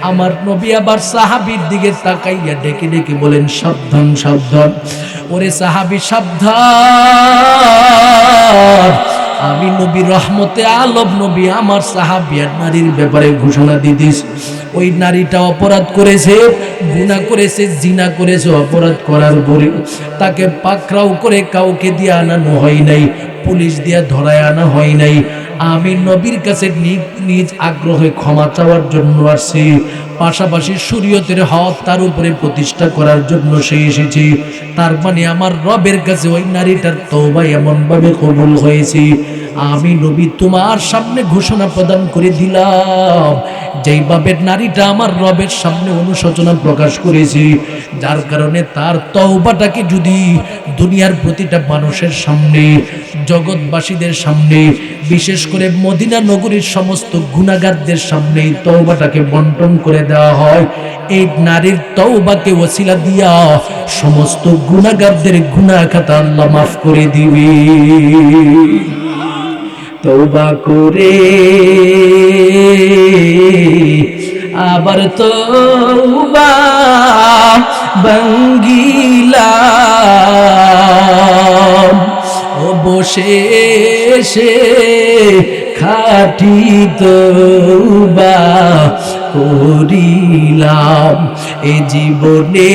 [SPEAKER 1] আমার নবী আবার সাহাবীর দিকে তাকাইয়া ডেকে ডেকে বলেন, সাবধান সাবধান, ওরে সাহাবী সাবধান, আমি নবী রহমতে আলম নবী আমার সাহাবিয়ার নারীর ব্যাপারে ঘোষণা দিতেছি। ওই নারীটা অপরাধ করেছে, গুনাহ করেছে, জিনা করেছে। অপরাধ করার পরে তাকে পাকড়াও করে কাউকে দিয়ে আনানো হয় নাই, পুলিশ দিয়ে ধরায় আনা হয় নাই। আমি নবীর কাছে নিজ আগ্রহে ক্ষমা চাওয়ার জন্য আসছি, পাশাপাশি শরীয়তের হক তার উপরে প্রতিষ্ঠা করার জন্য সে এসেছে। তার মানে আমার রবের কাছে ওই নারীটার তওবা এমন ভাবে কবুল হয়েছে। আমি নবী তোমার সামনে ঘোষণা প্রদান করে দিলাম, যেইভাবে নারীটা আমার রবের সামনে অনুশোচনা প্রকাশ করেছে, যার কারণে তার তওবাটাকে যদি দুনিয়ার প্রতিটা মানুষের সামনে, জগৎবাসীদের সামনে, বিশেষ করে মদিনা নগরীর সমস্ত গুনাহগারদের সামনে তওবাটাকে বন্টন করে দেওয়া হয়, এই নারীর তওবাকে ওসিলা দিয়া সমস্ত গুনাহগারদের গুনাহ খাতা আল্লাহ মাফ করে দিবে। তওবা করে আবার তওবা ভাঙ্গিলাম, ও বসে সে খাটি তওবা করিলাম। এ জীবনে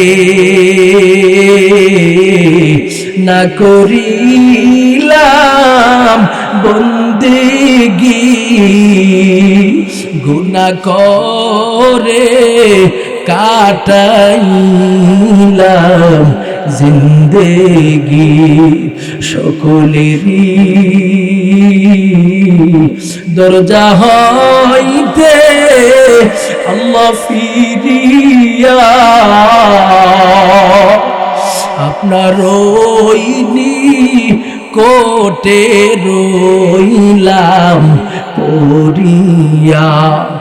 [SPEAKER 1] না করিলাম বন্দেগী, গুনাহ করে কাটাইলাম জিন্দেগি। সকলেরই দরজা হইতে আল্লাহ ফিরিয়া আপনার রইনি কোটে রইলাম পড়িয়া।